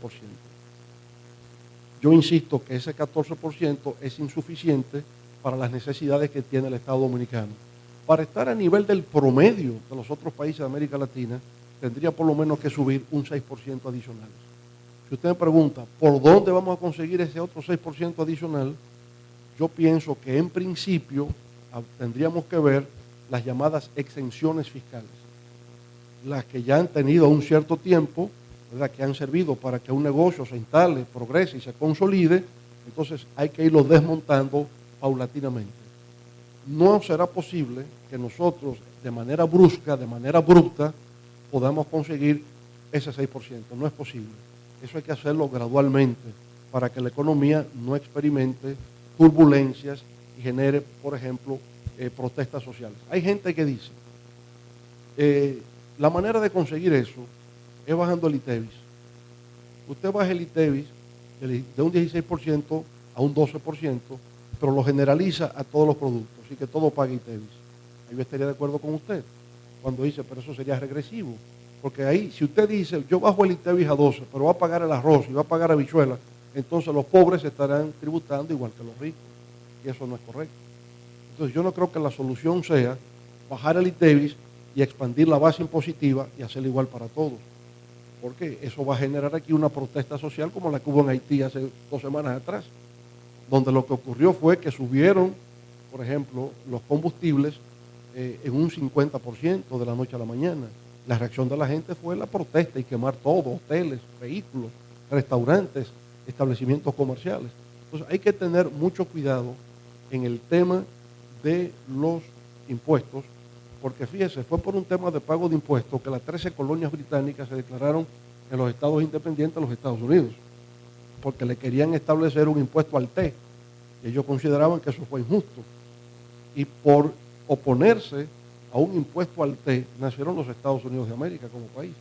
Yo insisto que ese 14% es insuficiente para las necesidades que tiene el Estado Dominicano. Para estar a nivel del promedio de los otros países de América Latina, tendría por lo menos que subir un 6% adicional. Si usted me pregunta, ¿por dónde vamos a conseguir ese otro 6% adicional? Yo pienso que en principio tendríamos que ver las llamadas exenciones fiscales, las que ya han tenido un cierto tiempo, ¿verdad?, que han servido para que un negocio se instale, progrese y se consolide. Entonces hay que irlo desmontando paulatinamente. No será posible que nosotros de manera brusca, de manera abrupta, podamos conseguir ese 6%. No es posible. Eso hay que hacerlo gradualmente para que la economía no experimente turbulencias y genere, por ejemplo, protestas sociales. Hay gente que dice, la manera de conseguir eso es bajando el ITEVIS. Usted baja el ITEVIS de un 16% a un 12%, pero lo generaliza a todos los productos, así que todo paga ITEVIS. Ahí yo estaría de acuerdo con usted cuando dice, pero eso sería regresivo. Porque ahí, si usted dice, yo bajo el ITEVIS a 12, pero va a pagar el arroz y va a pagar habichuelas, entonces los pobres estarán tributando igual que los ricos. Y eso no es correcto. Entonces yo no creo que la solución sea bajar el ITEVIS y expandir la base impositiva y hacerla igual para todos. Porque eso va a generar aquí una protesta social como la que hubo en Haití hace 2 semanas atrás, donde lo que ocurrió fue que subieron, por ejemplo, los combustibles en un 50% de la noche a la mañana. La reacción de la gente fue la protesta y quemar todo, hoteles, vehículos, restaurantes, establecimientos comerciales. Entonces hay que tener mucho cuidado en el tema de los impuestos, porque fíjese, fue por un tema de pago de impuestos que las 13 colonias británicas se declararon en los estados independientes de los Estados Unidos, porque le querían establecer un impuesto al té, y ellos consideraban que eso fue injusto. Y por oponerse a un impuesto al té, nacieron los Estados Unidos de América como país.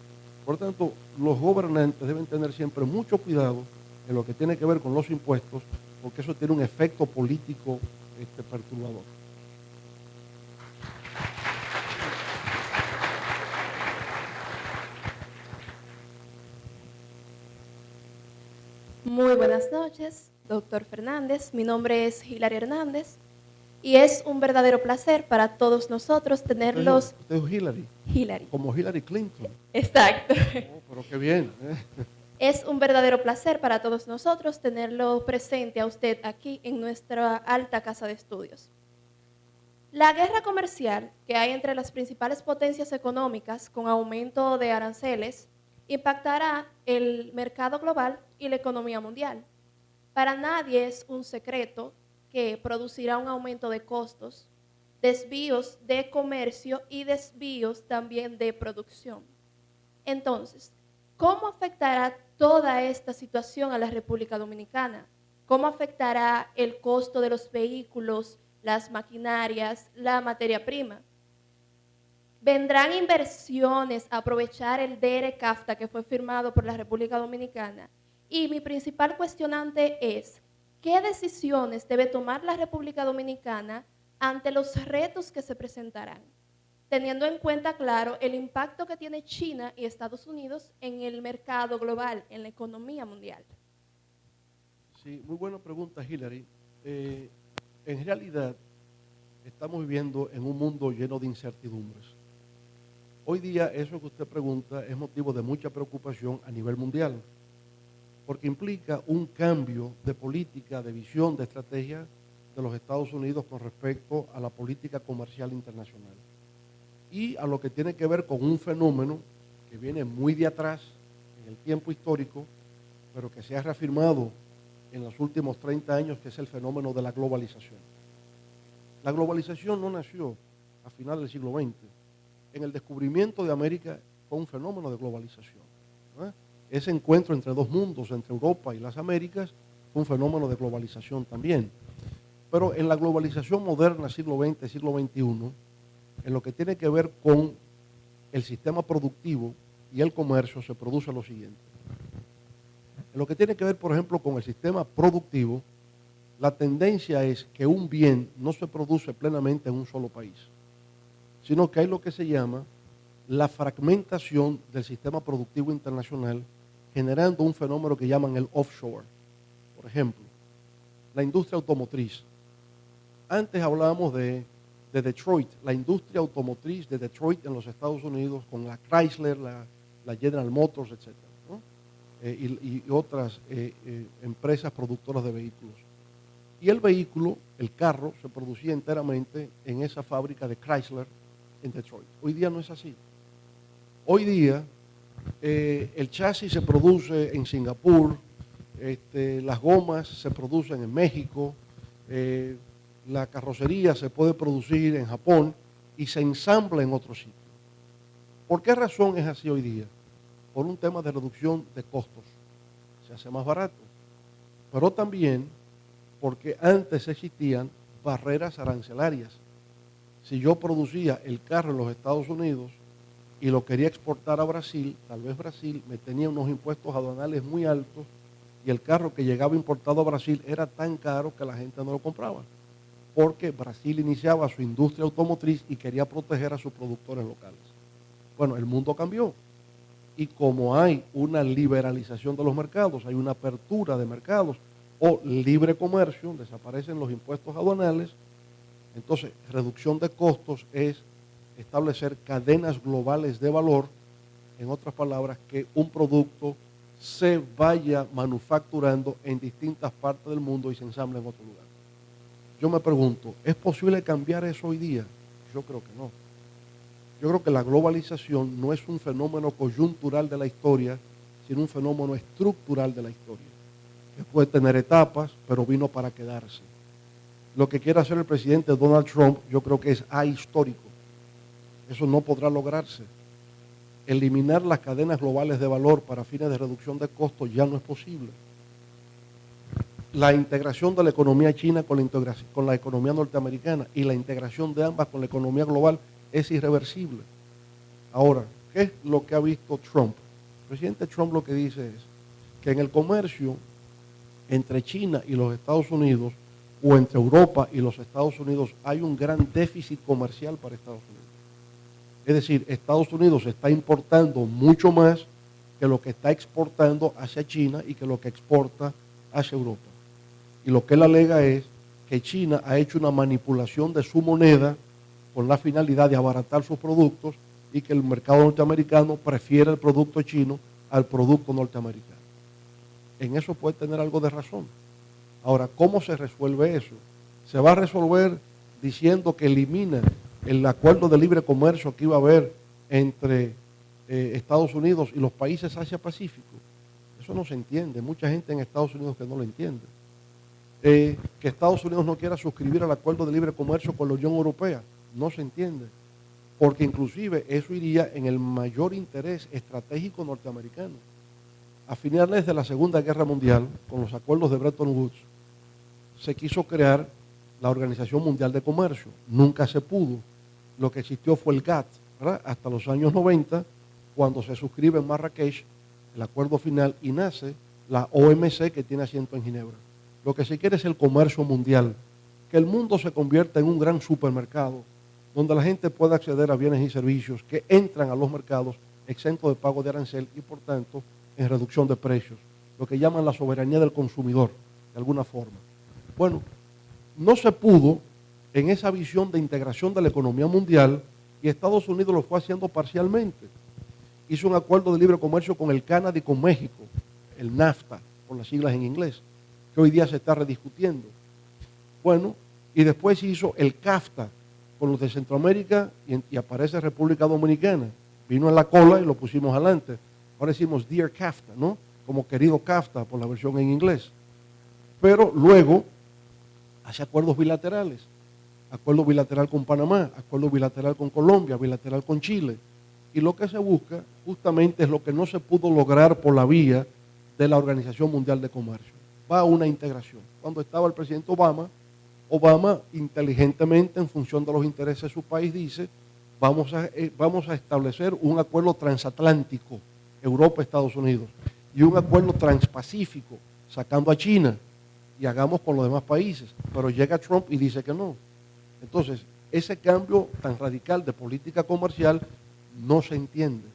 Por tanto, los gobernantes deben tener siempre mucho cuidado en lo que tiene que ver con los impuestos, porque eso tiene un efecto político perturbador. Muy buenas noches, doctor Fernández. Mi nombre es Hilary Hernández y es un verdadero placer para todos nosotros tenerlos. Usted es Hillary. Hilary. Como Hillary Clinton. Exacto. Oh, pero qué bien. Es un verdadero placer para todos nosotros tenerlo presente a usted aquí en nuestra alta casa de estudios. La guerra comercial que hay entre las principales potencias económicas con aumento de aranceles impactará el mercado global y la economía mundial. Para nadie es un secreto que producirá un aumento de costos, desvíos de comercio y desvíos también de producción. Entonces, ¿cómo afectará toda esta situación a la República Dominicana? ¿Cómo afectará el costo de los vehículos, las maquinarias, la materia prima? ¿Vendrán inversiones a aprovechar el DR-CAFTA que fue firmado por la República Dominicana? Y mi principal cuestionante es, ¿qué decisiones debe tomar la República Dominicana ante los retos que se presentarán? Teniendo en cuenta, claro, el impacto que tiene China y Estados Unidos en el mercado global, en la economía mundial. Sí, muy buena pregunta, Hillary. En realidad, estamos viviendo en un mundo lleno de incertidumbres. Hoy día eso que usted pregunta es motivo de mucha preocupación a nivel mundial, porque implica un cambio de política, de visión, de estrategia de los Estados Unidos con respecto a la política comercial internacional y a lo que tiene que ver con un fenómeno que viene muy de atrás en el tiempo histórico, pero que se ha reafirmado en los últimos 30 años, que es el fenómeno de la globalización. La globalización no nació a finales del siglo XX. En el descubrimiento de América fue un fenómeno de globalización, ¿no? Ese encuentro entre dos mundos, entre Europa y las Américas, fue un fenómeno de globalización también. Pero en la globalización moderna, siglo XX, siglo XXI, en lo que tiene que ver con el sistema productivo y el comercio, se produce lo siguiente. En lo que tiene que ver, por ejemplo, con el sistema productivo, la tendencia es que un bien no se produce plenamente en un solo país, sino que hay lo que se llama la fragmentación del sistema productivo internacional, generando un fenómeno que llaman el offshore. Por ejemplo, la industria automotriz. Antes hablábamos de Detroit, la industria automotriz de Detroit en los Estados Unidos, con la Chrysler, la General Motors, etc., ¿no? Y otras empresas productoras de vehículos. Y el vehículo, el carro, se producía enteramente en esa fábrica de Chrysler en Detroit. Hoy día no es así. Hoy día el chasis se produce en Singapur, las gomas se producen en México, la carrocería se puede producir en Japón y se ensambla en otro sitio. ¿Por qué razón es así hoy día? Por un tema de reducción de costos. Se hace más barato. Pero también porque antes existían barreras arancelarias. Si yo producía el carro en los Estados Unidos y lo quería exportar a Brasil, tal vez Brasil me tenía unos impuestos aduanales muy altos y el carro que llegaba importado a Brasil era tan caro que la gente no lo compraba, porque Brasil iniciaba su industria automotriz y quería proteger a sus productores locales. Bueno, el mundo cambió y como hay una liberalización de los mercados, hay una apertura de mercados o libre comercio, desaparecen los impuestos aduanales, entonces reducción de costos es establecer cadenas globales de valor, en otras palabras, que un producto se vaya manufacturando en distintas partes del mundo y se ensamble en otro lugar. Yo me pregunto, ¿es posible cambiar eso hoy día? Yo creo que no. Yo creo que la globalización no es un fenómeno coyuntural de la historia, sino un fenómeno estructural de la historia, que puede tener etapas, pero vino para quedarse. Lo que quiere hacer el presidente Donald Trump, yo creo que es ahistórico. Eso no podrá lograrse. Eliminar las cadenas globales de valor para fines de reducción de costos ya no es posible. La integración de la economía china con la economía norteamericana y la integración de ambas con la economía global es irreversible. Ahora, ¿qué es lo que ha visto Trump? El presidente Trump lo que dice es que en el comercio entre China y los Estados Unidos o entre Europa y los Estados Unidos hay un gran déficit comercial para Estados Unidos. Es decir, Estados Unidos está importando mucho más que lo que está exportando hacia China y que lo que exporta hacia Europa. Y lo que él alega es que China ha hecho una manipulación de su moneda con la finalidad de abaratar sus productos y que el mercado norteamericano prefiere el producto chino al producto norteamericano. En eso puede tener algo de razón. Ahora, ¿cómo se resuelve eso? Se va a resolver diciendo que elimina el acuerdo de libre comercio que iba a haber entre Estados Unidos y los países Asia-Pacífico. Eso no se entiende. Mucha gente en Estados Unidos que no lo entiende. Que Estados Unidos no quiera suscribir al acuerdo de libre comercio con la Unión Europea. No se entiende. Porque inclusive eso iría en el mayor interés estratégico norteamericano. A finales de la Segunda Guerra Mundial, con los acuerdos de Bretton Woods, se quiso crear la Organización Mundial de Comercio. Nunca se pudo. Lo que existió fue el GATT, ¿verdad? Hasta los años 90, cuando se suscribe en Marrakech el acuerdo final y nace la OMC, que tiene asiento en Ginebra. Lo que se quiere es el comercio mundial, que el mundo se convierta en un gran supermercado, donde la gente pueda acceder a bienes y servicios que entran a los mercados exentos de pago de arancel y, por tanto, en reducción de precios, lo que llaman la soberanía del consumidor, de alguna forma. Bueno, no se pudo en esa visión de integración de la economía mundial, y Estados Unidos lo fue haciendo parcialmente. Hizo un acuerdo de libre comercio con el Canadá y con México, el NAFTA, por las siglas en inglés, que hoy día se está rediscutiendo. Bueno, y después hizo el CAFTA con los de Centroamérica y aparece República Dominicana. Vino en la cola y lo pusimos adelante. Ahora decimos Dear CAFTA, ¿no? Como querido CAFTA por la versión en inglés. Pero luego hace acuerdos bilaterales. Acuerdo bilateral con Panamá, acuerdo bilateral con Colombia, bilateral con Chile. Y lo que se busca justamente es lo que no se pudo lograr por la vía de la Organización Mundial de Comercio. Va a una integración. Cuando estaba el presidente Obama, inteligentemente, en función de los intereses de su país, dice, vamos a establecer un acuerdo transatlántico, Europa-Estados Unidos, y un acuerdo transpacífico, sacando a China, y hagamos con los demás países. Pero llega Trump y dice que no. Entonces, ese cambio tan radical de política comercial no se entiende.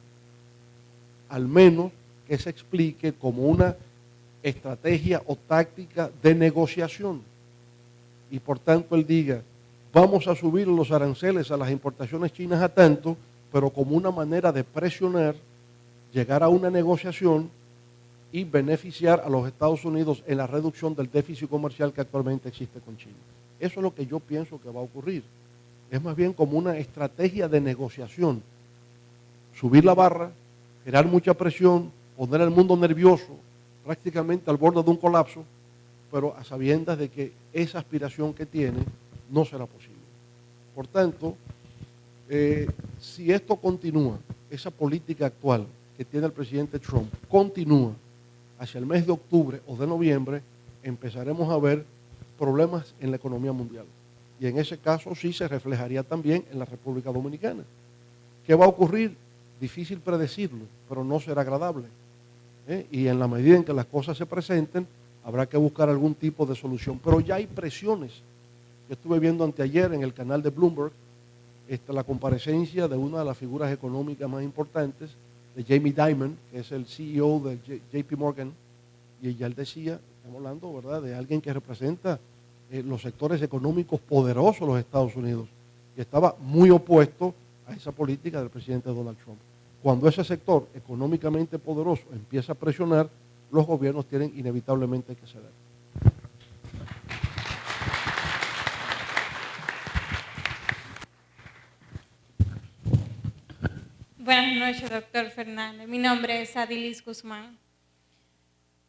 Al menos que se explique como una estrategia o táctica de negociación. Y por tanto él diga, vamos a subir los aranceles a las importaciones chinas a tanto, pero como una manera de presionar, llegar a una negociación y beneficiar a los Estados Unidos en la reducción del déficit comercial que actualmente existe con China. Eso es lo que yo pienso que va a ocurrir. Es más bien como una estrategia de negociación. Subir la barra, generar mucha presión, poner al mundo nervioso, prácticamente al borde de un colapso, pero a sabiendas de que esa aspiración que tiene no será posible. Por tanto, si esto continúa, esa política actual que tiene el presidente Trump continúa hacia el mes de octubre o de noviembre, empezaremos a ver problemas en la economía mundial. Y en ese caso sí se reflejaría también en la República Dominicana. ¿Qué va a ocurrir? Difícil predecirlo, pero no será agradable. Y en la medida en que las cosas se presenten, habrá que buscar algún tipo de solución. Pero ya hay presiones. Yo estuve viendo anteayer en el canal de Bloomberg la comparecencia de una de las figuras económicas más importantes, de Jamie Dimon, que es el CEO de JP Morgan, y ya él decía, estamos hablando, ¿verdad?, de alguien que representa los sectores económicos poderosos de los Estados Unidos, y estaba muy opuesto a esa política del presidente Donald Trump. Cuando ese sector económicamente poderoso empieza a presionar, los gobiernos tienen inevitablemente que ceder. Buenas noches, doctor Fernández. Mi nombre es Adilis Guzmán.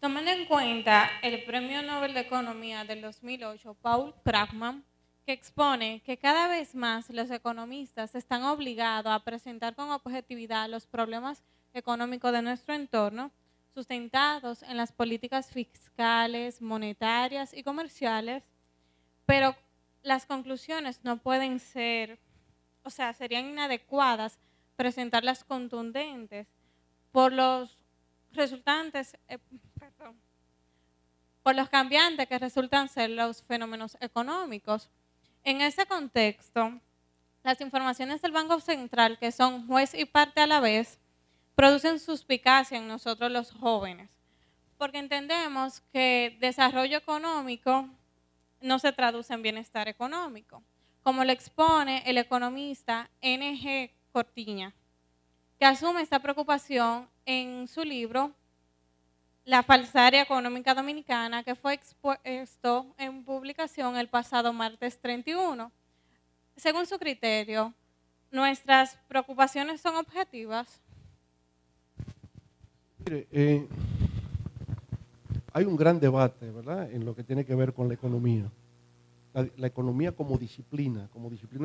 Tomando en cuenta el Premio Nobel de Economía del 2008, Paul Krugman, que expone que cada vez más los economistas están obligados a presentar con objetividad los problemas económicos de nuestro entorno, sustentados en las políticas fiscales, monetarias y comerciales, pero las conclusiones no pueden ser, serían inadecuadas presentarlas contundentes por los por los cambiantes que resultan ser los fenómenos económicos. En ese contexto, las informaciones del Banco Central, que son juez y parte a la vez, producen suspicacia en nosotros los jóvenes, porque entendemos que desarrollo económico no se traduce en bienestar económico, como lo expone el economista N.G. Cortiña, que asume esta preocupación en su libro La falsaria económica dominicana, que fue expuesto en publicación el pasado martes 31. Según su criterio, ¿nuestras preocupaciones son objetivas? Mire, hay un gran debate, ¿verdad?, en lo que tiene que ver con la economía. La economía como disciplina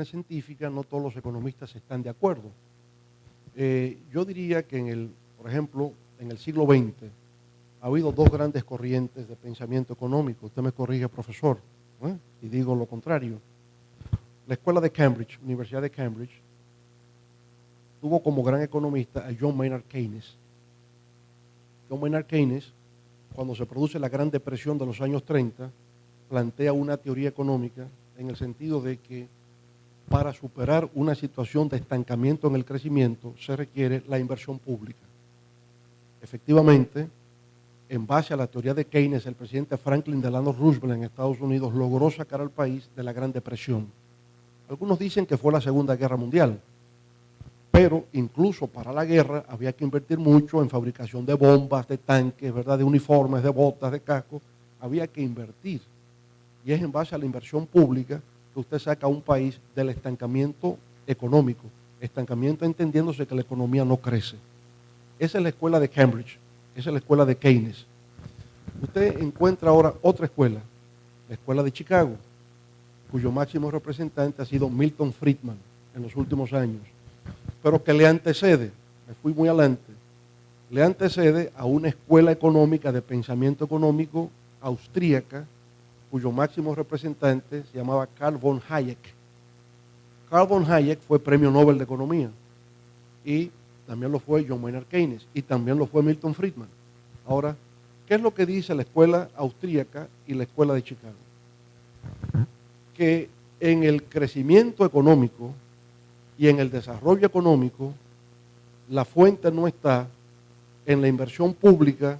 científica, no todos los economistas están de acuerdo. Yo diría que por ejemplo, en el siglo XX ha habido dos grandes corrientes de pensamiento económico. Usted me corrige, profesor, y digo lo contrario. La escuela de Cambridge, Universidad de Cambridge, tuvo como gran economista a John Maynard Keynes. John Maynard Keynes, cuando se produce la Gran Depresión de los años 30, plantea una teoría económica en el sentido de que para superar una situación de estancamiento en el crecimiento se requiere la inversión pública. Efectivamente, en base a la teoría de Keynes, el presidente Franklin Delano Roosevelt en Estados Unidos logró sacar al país de la Gran Depresión. Algunos dicen que fue la Segunda Guerra Mundial, pero incluso para la guerra había que invertir mucho en fabricación de bombas, de tanques, ¿verdad?, de uniformes, de botas, de cascos. Había que invertir. Y es en base a la inversión pública que usted saca a un país del estancamiento económico. Estancamiento entendiéndose que la economía no crece. Esa es la escuela de Cambridge, esa es la escuela de Keynes. Usted encuentra ahora otra escuela, la escuela de Chicago, cuyo máximo representante ha sido Milton Friedman en los últimos años, pero que le antecede, me fui muy adelante, le antecede a una escuela económica de pensamiento económico austríaca, cuyo máximo representante se llamaba Carl von Hayek. Carl von Hayek fue premio Nobel de Economía y también lo fue John Maynard Keynes y también lo fue Milton Friedman. Ahora, ¿qué es lo que dice la escuela austríaca y la escuela de Chicago? Que en el crecimiento económico y en el desarrollo económico, la fuente no está en la inversión pública,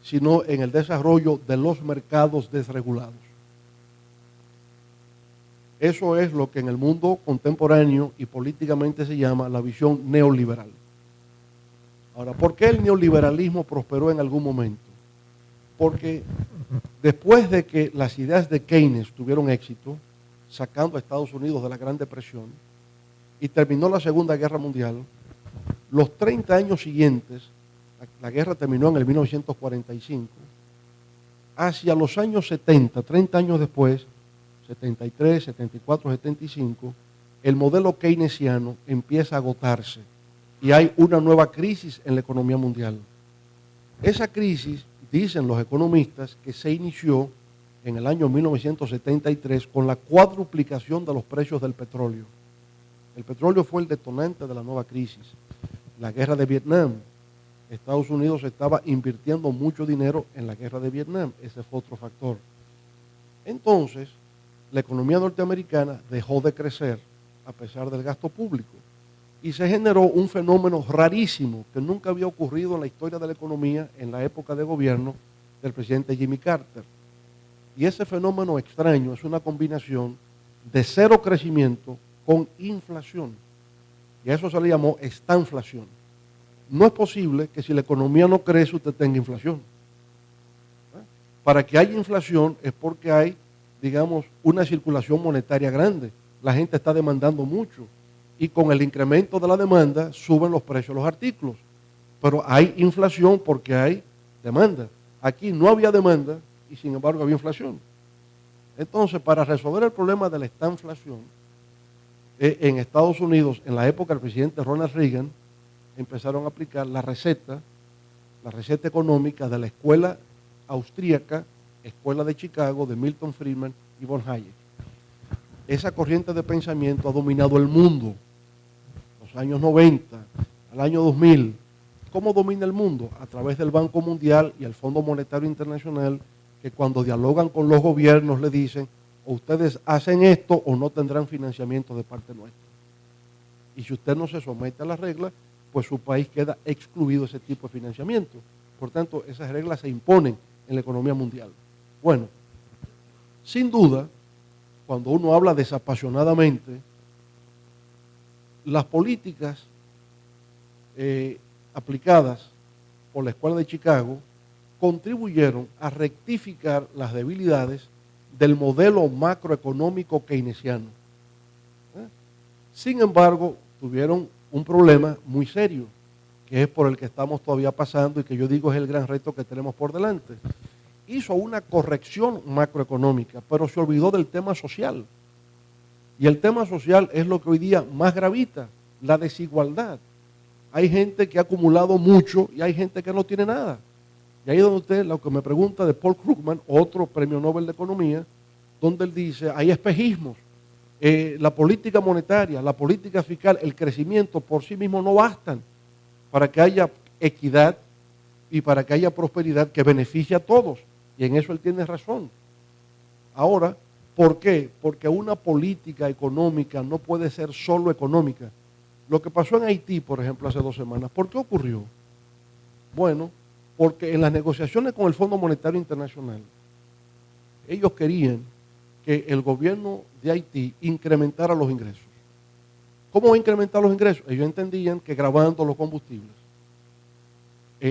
sino en el desarrollo de los mercados desregulados. Eso es lo que en el mundo contemporáneo y políticamente se llama la visión neoliberal. Ahora, ¿por qué el neoliberalismo prosperó en algún momento? Porque después de que las ideas de Keynes tuvieron éxito, sacando a Estados Unidos de la Gran Depresión, y terminó la Segunda Guerra Mundial, los 30 años siguientes, la guerra terminó en el 1945, hacia los años 70, 30 años después, 73, 74, 75, el modelo keynesiano empieza a agotarse y hay una nueva crisis en la economía mundial. Esa crisis, dicen los economistas, que se inició en el año 1973 con la cuadruplicación de los precios del petróleo. El petróleo fue el detonante de la nueva crisis. La guerra de Vietnam. Estados Unidos estaba invirtiendo mucho dinero en la guerra de Vietnam. Ese fue otro factor. Entonces, la economía norteamericana dejó de crecer a pesar del gasto público. Y se generó un fenómeno rarísimo que nunca había ocurrido en la historia de la economía en la época de gobierno del presidente Jimmy Carter. Y ese fenómeno extraño es una combinación de cero crecimiento con inflación. Y a eso se le llamó estanflación. No es posible que si la economía no crece usted tenga inflación. Para que haya inflación es porque hay, digamos, una circulación monetaria grande. La gente está demandando mucho. Y con el incremento de la demanda suben los precios de los artículos. Pero hay inflación porque hay demanda. Aquí no había demanda y sin embargo había inflación. Entonces, para resolver el problema de la estanflación, en Estados Unidos, en la época del presidente Ronald Reagan, empezaron a aplicar la receta económica de la escuela austríaca, escuela de Chicago, de Milton Friedman y von Hayek. Esa corriente de pensamiento ha dominado el mundo. Los años 90, al año 2000. ¿Cómo domina el mundo? A través del Banco Mundial y el Fondo Monetario Internacional, que cuando dialogan con los gobiernos le dicen, o ustedes hacen esto o no tendrán financiamiento de parte nuestra. Y si usted no se somete a las reglas, pues su país queda excluido de ese tipo de financiamiento. Por tanto, esas reglas se imponen en la economía mundial. Bueno, sin duda, cuando uno habla desapasionadamente, las políticas aplicadas por la Escuela de Chicago contribuyeron a rectificar las debilidades del modelo macroeconómico keynesiano. Sin embargo, tuvieron un problema muy serio, que es por el que estamos todavía pasando y que yo digo es el gran reto que tenemos por delante. Hizo una corrección macroeconómica, pero se olvidó del tema social. Y el tema social es lo que hoy día más gravita, la desigualdad. Hay gente que ha acumulado mucho y hay gente que no tiene nada. Y ahí es donde usted, lo que me pregunta de Paul Krugman, otro premio Nobel de Economía, donde él dice, hay espejismos. La política monetaria, la política fiscal, el crecimiento por sí mismo no bastan para que haya equidad y para que haya prosperidad que beneficie a todos. Y en eso él tiene razón. Ahora, ¿por qué? Porque una política económica no puede ser solo económica. Lo que pasó en Haití, por ejemplo, hace 2 semanas, ¿por qué ocurrió? Bueno, porque en las negociaciones con el Fondo Monetario Internacional, ellos querían que el gobierno de Haití incrementara los ingresos. ¿Cómo incrementar los ingresos? Ellos entendían que gravando los combustibles.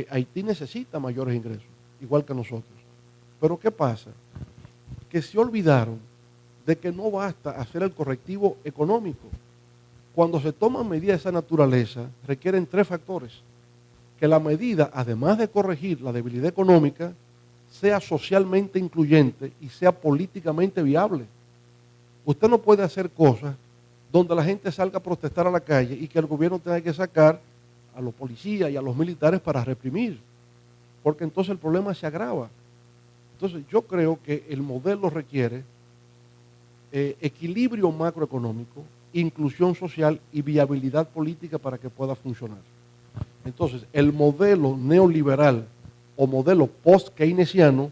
Haití necesita mayores ingresos, igual que nosotros. Pero ¿qué pasa? Que se olvidaron de que no basta hacer el correctivo económico. Cuando se toman medidas de esa naturaleza, requieren 3 factores. Que la medida, además de corregir la debilidad económica, sea socialmente incluyente y sea políticamente viable. Usted no puede hacer cosas donde la gente salga a protestar a la calle y que el gobierno tenga que sacar a los policías y a los militares para reprimir, porque entonces el problema se agrava. Entonces yo creo que el modelo requiere equilibrio macroeconómico, inclusión social y viabilidad política para que pueda funcionar. Entonces el modelo neoliberal o modelo post-keynesiano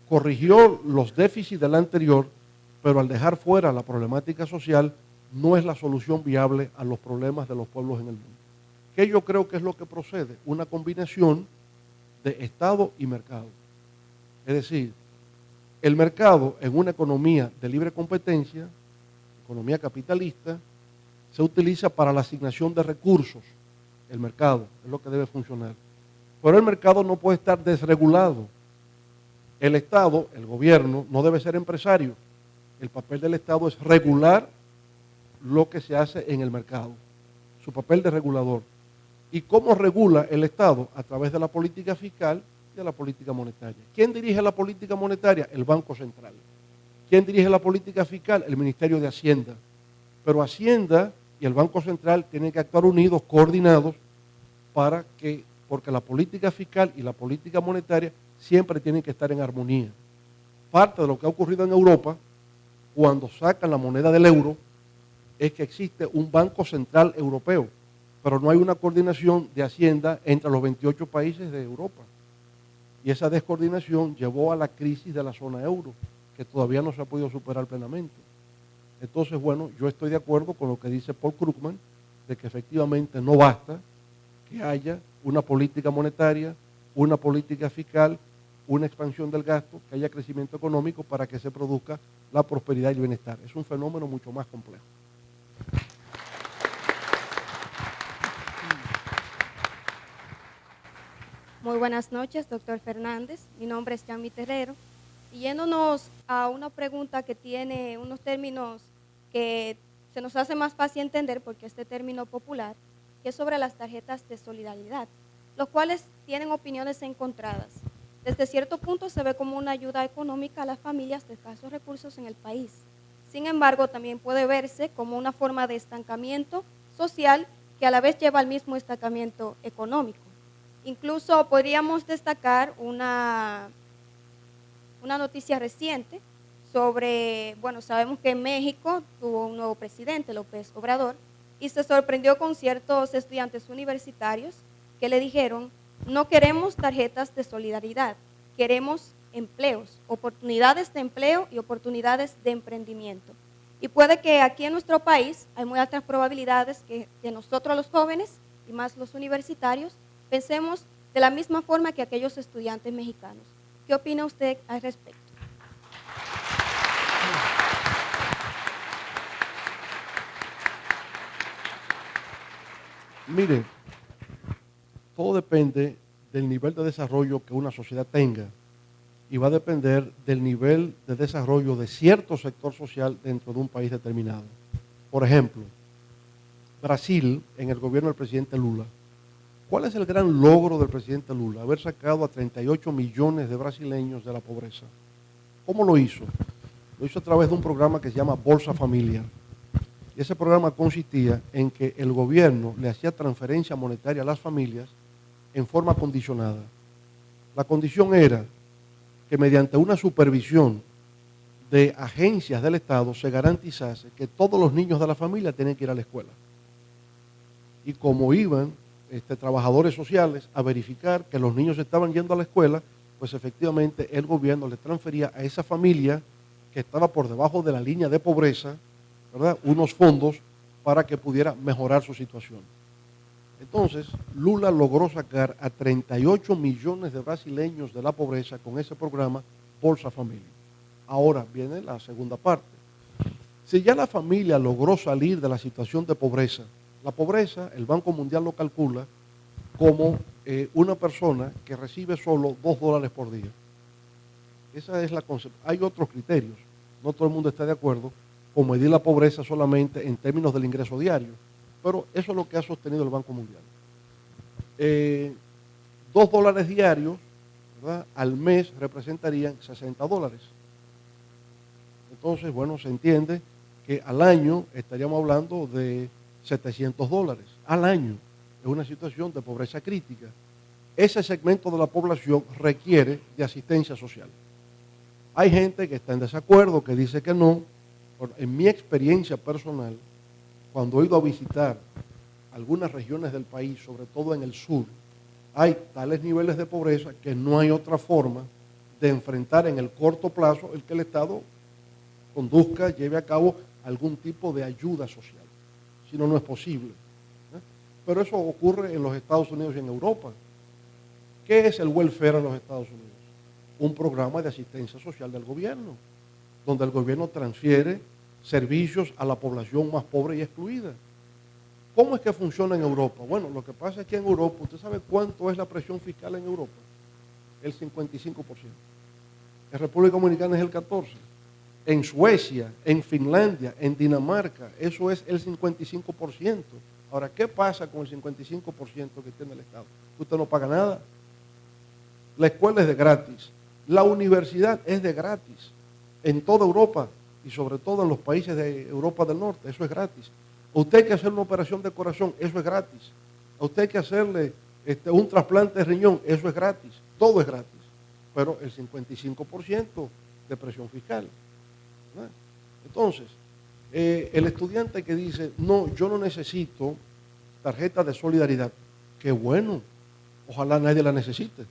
corrigió los déficits del anterior, pero al dejar fuera la problemática social no es la solución viable a los problemas de los pueblos en el mundo. ¿Qué yo creo que es lo que procede? Una combinación de Estado y mercado. Es decir, el mercado en una economía de libre competencia, economía capitalista, se utiliza para la asignación de recursos. El mercado es lo que debe funcionar. Pero el mercado no puede estar desregulado. El Estado, el gobierno, no debe ser empresario. El papel del Estado es regular lo que se hace en el mercado, su papel de regulador. ¿Y cómo regula el Estado? A través de la política fiscal y de la política monetaria. ¿Quién dirige la política monetaria? El Banco Central. ¿Quién dirige la política fiscal? El Ministerio de Hacienda. Pero Hacienda y el Banco Central tienen que actuar unidos, coordinados, porque la política fiscal y la política monetaria siempre tienen que estar en armonía. Parte de lo que ha ocurrido en Europa, cuando sacan la moneda del euro, es que existe un Banco Central Europeo, pero no hay una coordinación de Hacienda entre los 28 países de Europa. Y esa descoordinación llevó a la crisis de la zona euro, que todavía no se ha podido superar plenamente. Entonces, bueno, yo estoy de acuerdo con lo que dice Paul Krugman, de que efectivamente no basta que haya una política monetaria, una política fiscal, una expansión del gasto, que haya crecimiento económico para que se produzca la prosperidad y el bienestar. Es un fenómeno mucho más complejo. Muy buenas noches, doctor Fernández. Mi nombre es Yami Terrero. Y yéndonos a una pregunta que tiene unos términos que se nos hace más fácil entender porque este término popular, que es sobre las tarjetas de solidaridad, los cuales tienen opiniones encontradas. Desde cierto punto se ve como una ayuda económica a las familias de escasos recursos en el país. Sin embargo, también puede verse como una forma de estancamiento social que a la vez lleva al mismo estancamiento económico. Incluso podríamos destacar una noticia reciente sobre, bueno, sabemos que México tuvo un nuevo presidente, López Obrador, y se sorprendió con ciertos estudiantes universitarios que le dijeron: no queremos tarjetas de solidaridad, queremos empleos, oportunidades de empleo y oportunidades de emprendimiento. Y puede que aquí en nuestro país hay muy altas probabilidades que nosotros los jóvenes y más los universitarios pensemos de la misma forma que aquellos estudiantes mexicanos. ¿Qué opina usted al respecto? Mire, todo depende del nivel de desarrollo que una sociedad tenga y va a depender del nivel de desarrollo de cierto sector social dentro de un país determinado. Por ejemplo, Brasil, en el gobierno del presidente Lula, ¿cuál es el gran logro del presidente Lula? Haber sacado a 38 millones de brasileños de la pobreza. ¿Cómo lo hizo? Lo hizo a través de un programa que se llama Bolsa Familia. Y ese programa consistía en que el gobierno le hacía transferencia monetaria a las familias en forma condicionada. La condición era que mediante una supervisión de agencias del Estado se garantizase que todos los niños de la familia tenían que ir a la escuela. Y como iban trabajadores sociales a verificar que los niños estaban yendo a la escuela, pues efectivamente el gobierno le transfería a esa familia que estaba por debajo de la línea de pobreza, ¿verdad?, unos fondos para que pudiera mejorar su situación. Entonces, Lula logró sacar a 38 millones de brasileños de la pobreza con ese programa Bolsa Familia. Ahora viene la segunda parte. Si ya la familia logró salir de la situación de pobreza, la pobreza, el Banco Mundial lo calcula como una persona que recibe solo $2 por día. Esa es la concepción. Hay otros criterios, no todo el mundo está de acuerdo con medir la pobreza solamente en términos del ingreso diario, pero eso es lo que ha sostenido el Banco Mundial. $2 diarios, ¿verdad?, al mes representarían $60. Entonces, bueno, se entiende que al año estaríamos hablando de $700 al año. Es una situación de pobreza crítica. Ese segmento de la población requiere de asistencia social. Hay gente que está en desacuerdo, que dice que no. Bueno, en mi experiencia personal, cuando he ido a visitar algunas regiones del país, sobre todo en el sur, hay tales niveles de pobreza que no hay otra forma de enfrentar en el corto plazo el que el Estado conduzca, lleve a cabo algún tipo de ayuda social. Si no, no es posible. Pero eso ocurre en los Estados Unidos y en Europa. ¿Qué es el welfare en los Estados Unidos? Un programa de asistencia social del gobierno, donde el gobierno transfiere servicios a la población más pobre y excluida. ¿Cómo es que funciona en Europa? Bueno, lo que pasa es que en Europa, ¿usted sabe cuánto es la presión fiscal en Europa? El 55%. En República Dominicana es el 14%. En Suecia, en Finlandia, en Dinamarca, eso es el 55%. Ahora, ¿qué pasa con el 55% que tiene el Estado? Usted no paga nada. La escuela es de gratis. La universidad es de gratis. En toda Europa y sobre todo en los países de Europa del Norte, eso es gratis. A usted hay que hacer una operación de corazón, eso es gratis. A usted hay que hacerle un trasplante de riñón, eso es gratis. Todo es gratis. Pero el 55% de presión fiscal. ¿Verdad? Entonces, el estudiante que dice, no, yo no necesito tarjeta de solidaridad, qué bueno, ojalá nadie la necesite.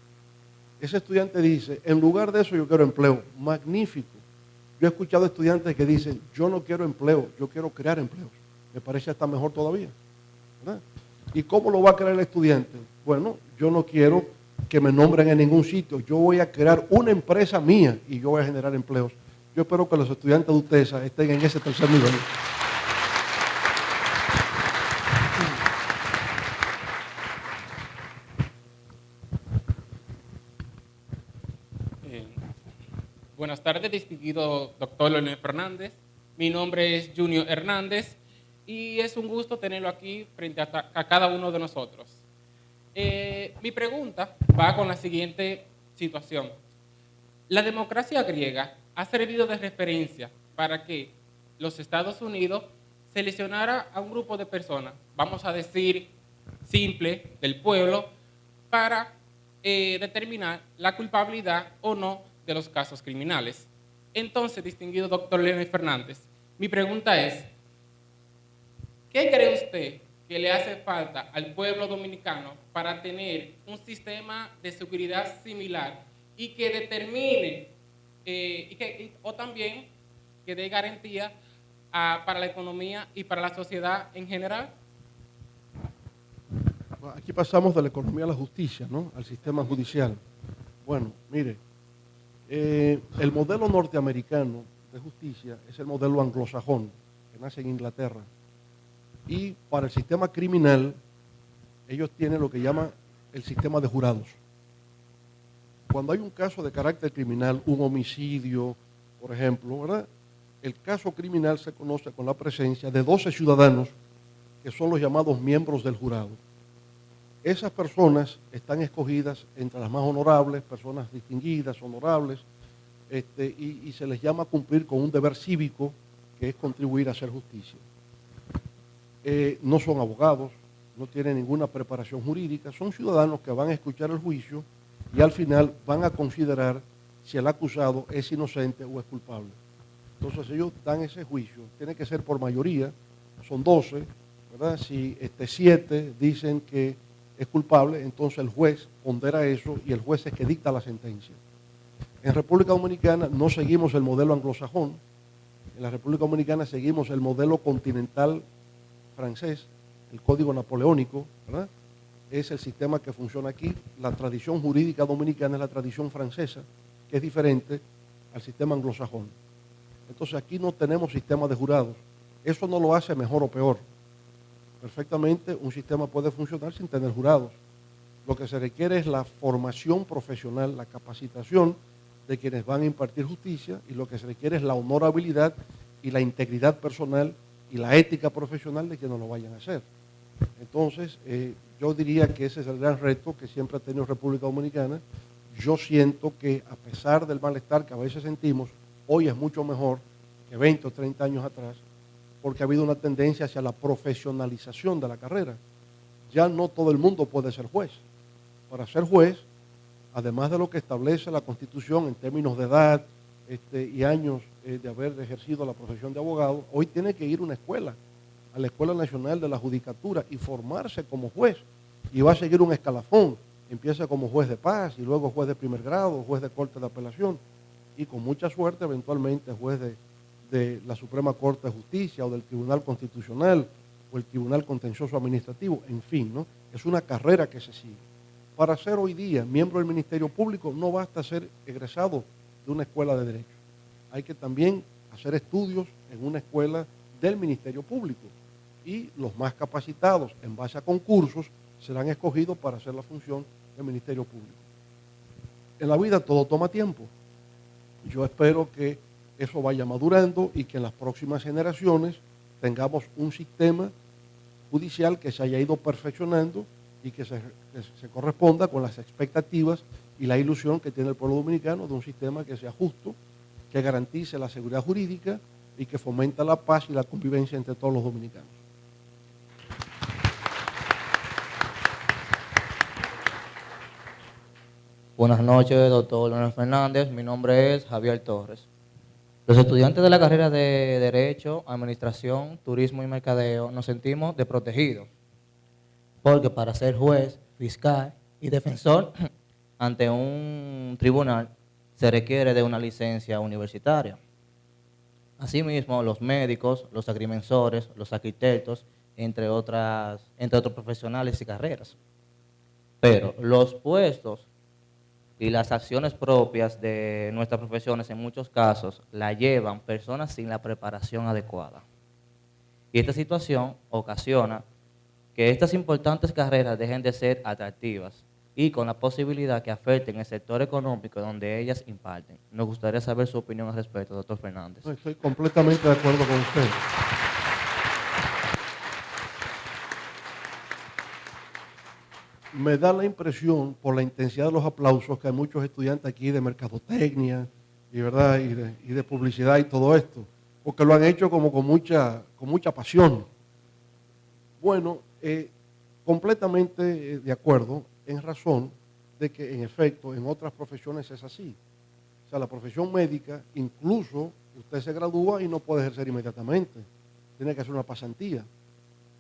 Ese estudiante dice, en lugar de eso yo quiero empleo, magnífico. Yo he escuchado estudiantes que dicen, yo no quiero empleo, yo quiero crear empleos. Me parece hasta mejor todavía. ¿Verdad? ¿Y cómo lo va a crear el estudiante? Bueno, yo no quiero que me nombren en ningún sitio, yo voy a crear una empresa mía y yo voy a generar empleos. Yo espero que los estudiantes de UTESA estén en ese tercer nivel. Buenas tardes, distinguido doctor Leonel Fernández. Mi nombre es Junior Hernández y es un gusto tenerlo aquí frente a cada uno de nosotros. Mi pregunta va con la siguiente situación. La democracia griega ha servido de referencia para que los Estados Unidos seleccionara a un grupo de personas, vamos a decir simple, del pueblo, para determinar la culpabilidad o no de los casos criminales. Entonces, distinguido doctor Leonel Fernández, mi pregunta es, ¿qué cree usted que le hace falta al pueblo dominicano para tener un sistema de seguridad similar y que determine, o también que dé garantía para la economía y para la sociedad en general? Aquí pasamos de la economía a la justicia, ¿no?, al sistema judicial. Bueno, mire, el modelo norteamericano de justicia es el modelo anglosajón, que nace en Inglaterra. Y para el sistema criminal, ellos tienen lo que llaman el sistema de jurados. Cuando hay un caso de carácter criminal, un homicidio, por ejemplo, ¿verdad?, el caso criminal se conoce con la presencia de 12 ciudadanos que son los llamados miembros del jurado. Esas personas están escogidas entre las más honorables, personas distinguidas, honorables, y se les llama a cumplir con un deber cívico que es contribuir a hacer justicia. No son abogados, no tienen ninguna preparación jurídica, son ciudadanos que van a escuchar el juicio y al final van a considerar si el acusado es inocente o es culpable. Entonces ellos dan ese juicio, tiene que ser por mayoría, son 12, ¿verdad? Si 7 dicen que es culpable, entonces el juez pondera eso y el juez es que dicta la sentencia. En República Dominicana no seguimos el modelo anglosajón, en la República Dominicana seguimos el modelo continental francés, el código napoleónico, ¿verdad? Es el sistema que funciona aquí. La tradición jurídica dominicana es la tradición francesa, que es diferente al sistema anglosajón. Entonces aquí no tenemos sistema de jurados. Eso no lo hace mejor o peor. Perfectamente un sistema puede funcionar sin tener jurados. Lo que se requiere es la formación profesional, la capacitación de quienes van a impartir justicia, y lo que se requiere es la honorabilidad y la integridad personal y la ética profesional de quienes lo vayan a hacer. Entonces, yo diría que ese es el gran reto que siempre ha tenido República Dominicana. Yo siento que a pesar del malestar que a veces sentimos, hoy es mucho mejor que 20 o 30 años atrás, porque ha habido una tendencia hacia la profesionalización de la carrera. Ya no todo el mundo puede ser juez. Para ser juez, además de lo que establece la Constitución en términos de edad y años de haber ejercido la profesión de abogado, hoy tiene que ir a una escuela, a la Escuela Nacional de la Judicatura, y formarse como juez. Y va a seguir un escalafón. Empieza como juez de paz, y luego juez de primer grado, juez de corte de apelación, y con mucha suerte eventualmente juez de la Suprema Corte de Justicia, o del Tribunal Constitucional, o el Tribunal Contencioso Administrativo, en fin, ¿no? Es una carrera que se sigue. Para ser hoy día miembro del Ministerio Público no basta ser egresado de una escuela de Derecho. Hay que también hacer estudios en una escuela del Ministerio Público, y los más capacitados en base a concursos serán escogidos para hacer la función del Ministerio Público. En la vida todo toma tiempo. Yo espero que eso vaya madurando y que en las próximas generaciones tengamos un sistema judicial que se haya ido perfeccionando y que se corresponda con las expectativas y la ilusión que tiene el pueblo dominicano de un sistema que sea justo, que garantice la seguridad jurídica y que fomenta la paz y la convivencia entre todos los dominicanos. Buenas noches, doctor Leonel Fernández. Mi nombre es Javier Torres. Los estudiantes de la carrera de Derecho, Administración, Turismo y Mercadeo nos sentimos desprotegidos, porque para ser juez, fiscal y defensor ante un tribunal se requiere de una licencia universitaria. Asimismo, los médicos, los agrimensores, los arquitectos, entre otros profesionales y carreras. Pero los puestos y las acciones propias de nuestras profesiones en muchos casos la llevan personas sin la preparación adecuada. Y esta situación ocasiona que estas importantes carreras dejen de ser atractivas y con la posibilidad que afecten el sector económico donde ellas imparten. Nos gustaría saber su opinión al respecto, doctor Fernández. Estoy completamente de acuerdo con usted. Me da la impresión, por la intensidad de los aplausos, que hay muchos estudiantes aquí de mercadotecnia y, ¿verdad? y de publicidad y todo esto, porque lo han hecho como con mucha pasión. Bueno, completamente de acuerdo, en razón de que en efecto en otras profesiones es así. O sea, la profesión médica, incluso usted se gradúa y no puede ejercer inmediatamente, tiene que hacer una pasantía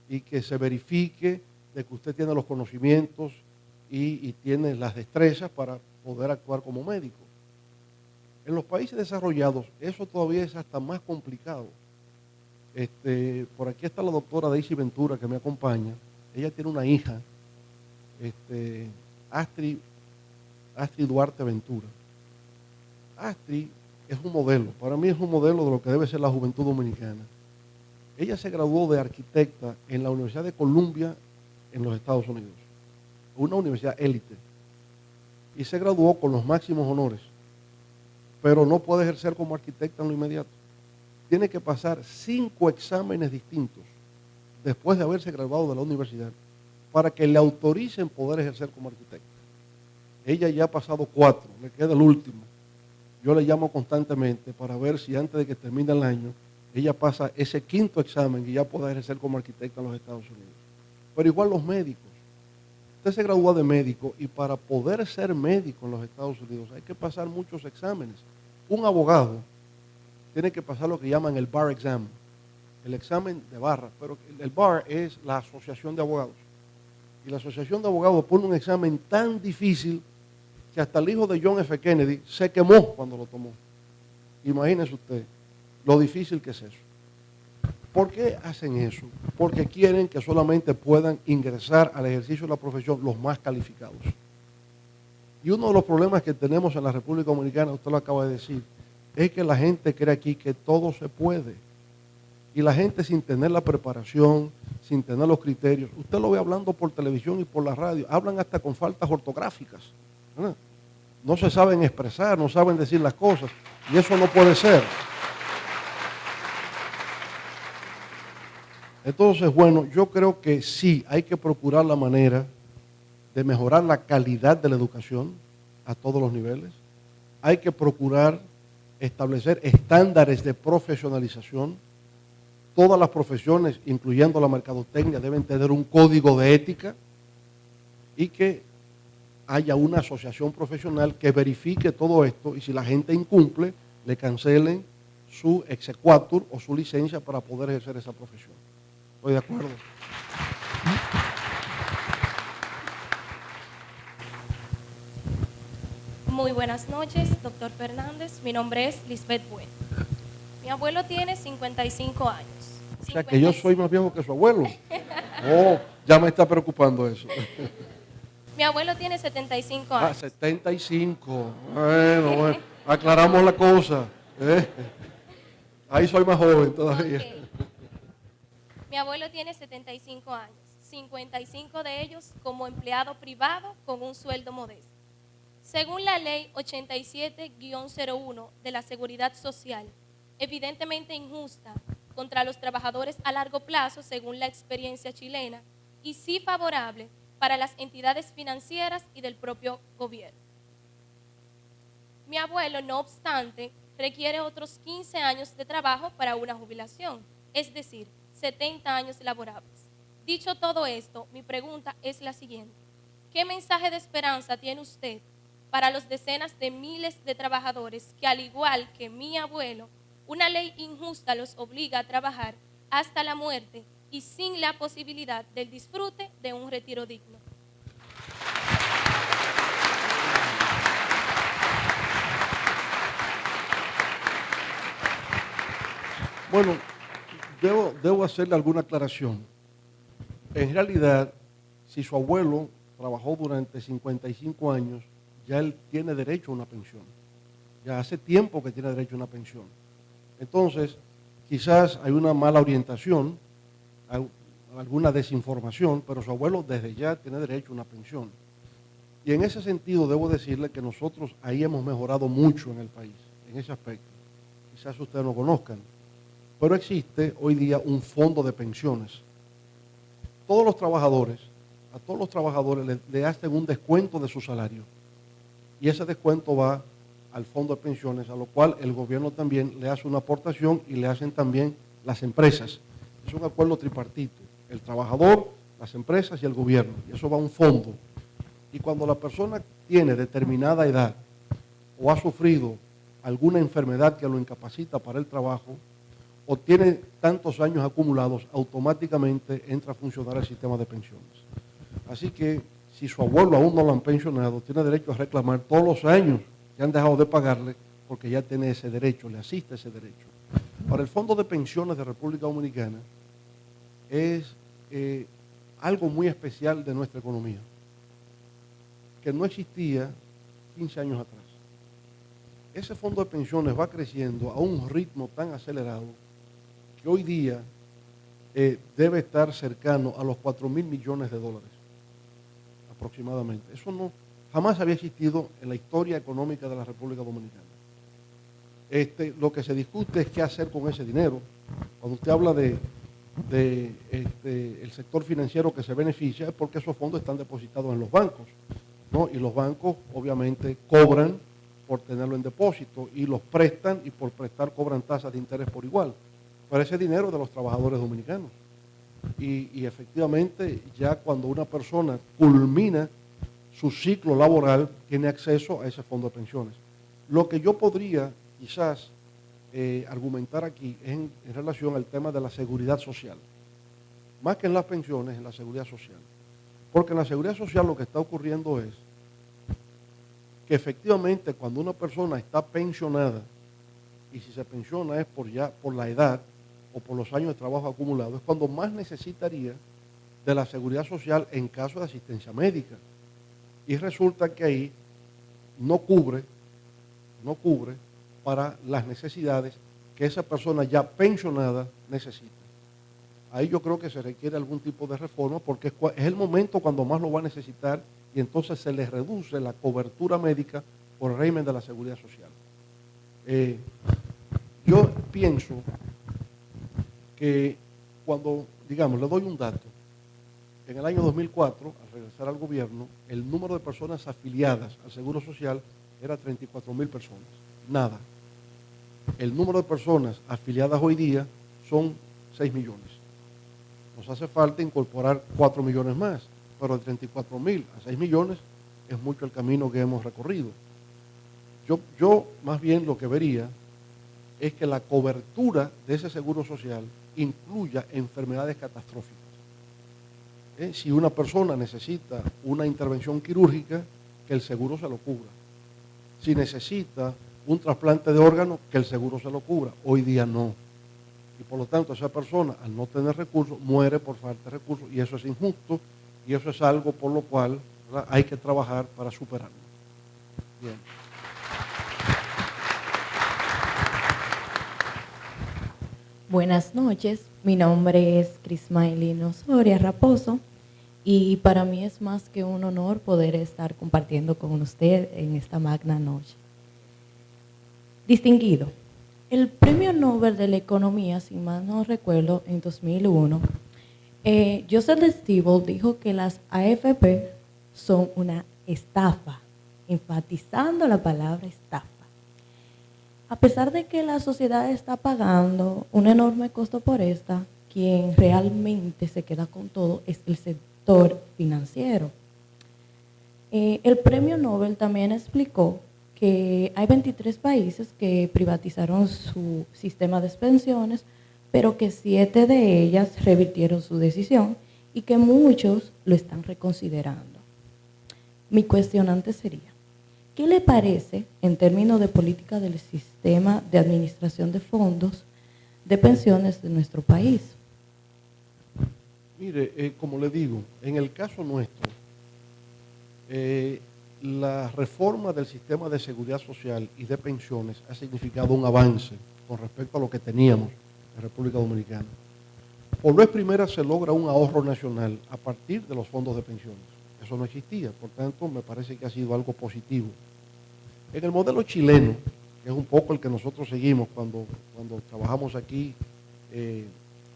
y que se verifique de que usted tiene los conocimientos y tiene las destrezas para poder actuar como médico. En los países desarrollados eso todavía es hasta más complicado. Por aquí está la doctora Daisy Ventura, que me acompaña. Ella tiene una hija, Astrid Duarte Ventura. Astrid es un modelo, para mí es un modelo de lo que debe ser la juventud dominicana. Ella se graduó de arquitecta en la Universidad de Columbia en los Estados Unidos, una universidad élite, y se graduó con los máximos honores, pero no puede ejercer como arquitecta en lo inmediato. Tiene que pasar 5 exámenes distintos después de haberse graduado de la universidad para que le autoricen poder ejercer como arquitecta. Ella ya ha pasado 4, le queda el último. Yo le llamo constantemente para ver si antes de que termine el año ella pasa ese 5.º examen y ya pueda ejercer como arquitecta en los Estados Unidos. Pero igual los médicos. Usted se gradúa de médico y para poder ser médico en los Estados Unidos hay que pasar muchos exámenes. Un abogado tiene que pasar lo que llaman el bar exam, el examen de barra, pero el bar es la asociación de abogados. Y la asociación de abogados pone un examen tan difícil que hasta el hijo de John F. Kennedy se quemó cuando lo tomó. Imagínese usted lo difícil que es eso. ¿Por qué hacen eso? Porque quieren que solamente puedan ingresar al ejercicio de la profesión los más calificados. Y uno de los problemas que tenemos en la República Dominicana, usted lo acaba de decir, es que la gente cree aquí que todo se puede. Y la gente sin tener la preparación, sin tener los criterios, usted lo ve hablando por televisión y por la radio, hablan hasta con faltas ortográficas, ¿verdad? No se saben expresar, no saben decir las cosas, y eso no puede ser. Entonces, bueno, yo creo que sí, hay que procurar la manera de mejorar la calidad de la educación a todos los niveles. Hay que procurar establecer estándares de profesionalización. Todas las profesiones, incluyendo la mercadotecnia, deben tener un código de ética y que haya una asociación profesional que verifique todo esto y si la gente incumple, le cancelen su exequatur o su licencia para poder ejercer esa profesión. ¿Estoy de acuerdo? Muy buenas noches, doctor Fernández. Mi nombre es Lisbeth Bueno. Mi abuelo tiene 55 años. O sea que yo soy más viejo que su abuelo. Oh, ya me está preocupando eso. Mi abuelo tiene 75 años. Ah, 75. Bueno, aclaramos la cosa. Ahí soy más joven todavía. Okay. Mi abuelo tiene 75 años. 55 de ellos como empleado privado con un sueldo modesto. Según la ley 87-01 de la Seguridad Social, evidentemente injusta contra los trabajadores a largo plazo según la experiencia chilena y sí favorable para las entidades financieras y del propio gobierno. Mi abuelo, no obstante, requiere otros 15 años de trabajo para una jubilación, es decir, 70 años laborables. Dicho todo esto, mi pregunta es la siguiente. ¿Qué mensaje de esperanza tiene usted para los decenas de miles de trabajadores que, al igual que mi abuelo, una ley injusta los obliga a trabajar hasta la muerte y sin la posibilidad del disfrute de un retiro digno? Bueno, debo hacerle alguna aclaración. En realidad, si su abuelo trabajó durante 55 años, ya él tiene derecho a una pensión. Ya hace tiempo que tiene derecho a una pensión. Entonces, quizás hay una mala orientación, alguna desinformación, pero su abuelo desde ya tiene derecho a una pensión. Y en ese sentido debo decirle que nosotros ahí hemos mejorado mucho en el país, en ese aspecto. Quizás ustedes no conozcan, pero existe hoy día un fondo de pensiones. A todos los trabajadores le hacen un descuento de su salario. Y ese descuento va al fondo de pensiones, a lo cual el gobierno también le hace una aportación y le hacen también las empresas. Es un acuerdo tripartito, el trabajador, las empresas y el gobierno. Y eso va a un fondo. Y cuando la persona tiene determinada edad o ha sufrido alguna enfermedad que lo incapacita para el trabajo o tiene tantos años acumulados, automáticamente entra a funcionar el sistema de pensiones. Así que si su abuelo aún no lo han pensionado, tiene derecho a reclamar todos los años que han dejado de pagarle porque ya tiene ese derecho, le asiste ese derecho. Ahora, el Fondo de Pensiones de República Dominicana es algo muy especial de nuestra economía, que no existía 15 años atrás. Ese fondo de pensiones va creciendo a un ritmo tan acelerado que hoy día debe estar cercano a los 4.000 millones de dólares aproximadamente. Eso no jamás había existido en la historia económica de la República Dominicana. Lo que se discute es qué hacer con ese dinero. Cuando usted habla el sector financiero que se beneficia es porque esos fondos están depositados en los bancos, ¿no? Y los bancos obviamente cobran por tenerlo en depósito y los prestan y por prestar cobran tasas de interés por igual. Pero ese dinero es de los trabajadores dominicanos. Y efectivamente ya cuando una persona culmina su ciclo laboral tiene acceso a ese fondo de pensiones. Lo que yo podría quizás argumentar aquí es en relación al tema de la seguridad social. Más que en las pensiones, en la seguridad social. Porque en la seguridad social lo que está ocurriendo es que efectivamente cuando una persona está pensionada, y si se pensiona es por la edad o por los años de trabajo acumulados, es cuando más necesitaría de la seguridad social en caso de asistencia médica. Y resulta que ahí no cubre para las necesidades que esa persona ya pensionada necesita. Ahí yo creo que se requiere algún tipo de reforma porque es el momento cuando más lo va a necesitar y entonces se le reduce la cobertura médica por el régimen de la seguridad social. Yo pienso que cuando, digamos, le doy un dato, en el año 2004, al regresar al gobierno, el número de personas afiliadas al Seguro Social era 34,000 personas, nada. El número de personas afiliadas hoy día son 6 millones. Nos hace falta incorporar 4 millones más, pero de 34,000 a 6 millones es mucho el camino que hemos recorrido. Yo más bien lo que vería es que la cobertura de ese seguro social incluya enfermedades catastróficas. Si una persona necesita una intervención quirúrgica, que el seguro se lo cubra. Si necesita un trasplante de órganos, que el seguro se lo cubra. Hoy día no. Y por lo tanto esa persona, al no tener recursos, muere por falta de recursos y eso es injusto y eso es algo por lo cual, ¿verdad?, hay que trabajar para superarlo. Bien. Buenas noches, mi nombre es Crismailín Osoria Raposo y para mí es más que un honor poder estar compartiendo con usted en esta magna noche. Distinguido, el Premio Nobel de la Economía, si mal no recuerdo, en 2001, Joseph Stiglitz dijo que las AFP son una estafa, enfatizando la palabra estafa. A pesar de que la sociedad está pagando un enorme costo por esta, quien realmente se queda con todo es el sector financiero. El Premio Nobel también explicó que hay 23 países que privatizaron su sistema de pensiones, pero que 7 de ellas revirtieron su decisión y que muchos lo están reconsiderando. Mi cuestionante sería, ¿qué le parece en términos de política del sistema de administración de fondos de pensiones de nuestro país? Mire, como le digo, en el caso nuestro, la reforma del sistema de seguridad social y de pensiones ha significado un avance con respecto a lo que teníamos en República Dominicana. Por vez primera se logra un ahorro nacional a partir de los fondos de pensiones. Eso no existía, por tanto me parece que ha sido algo positivo. En el modelo chileno, que es un poco el que nosotros seguimos cuando trabajamos aquí,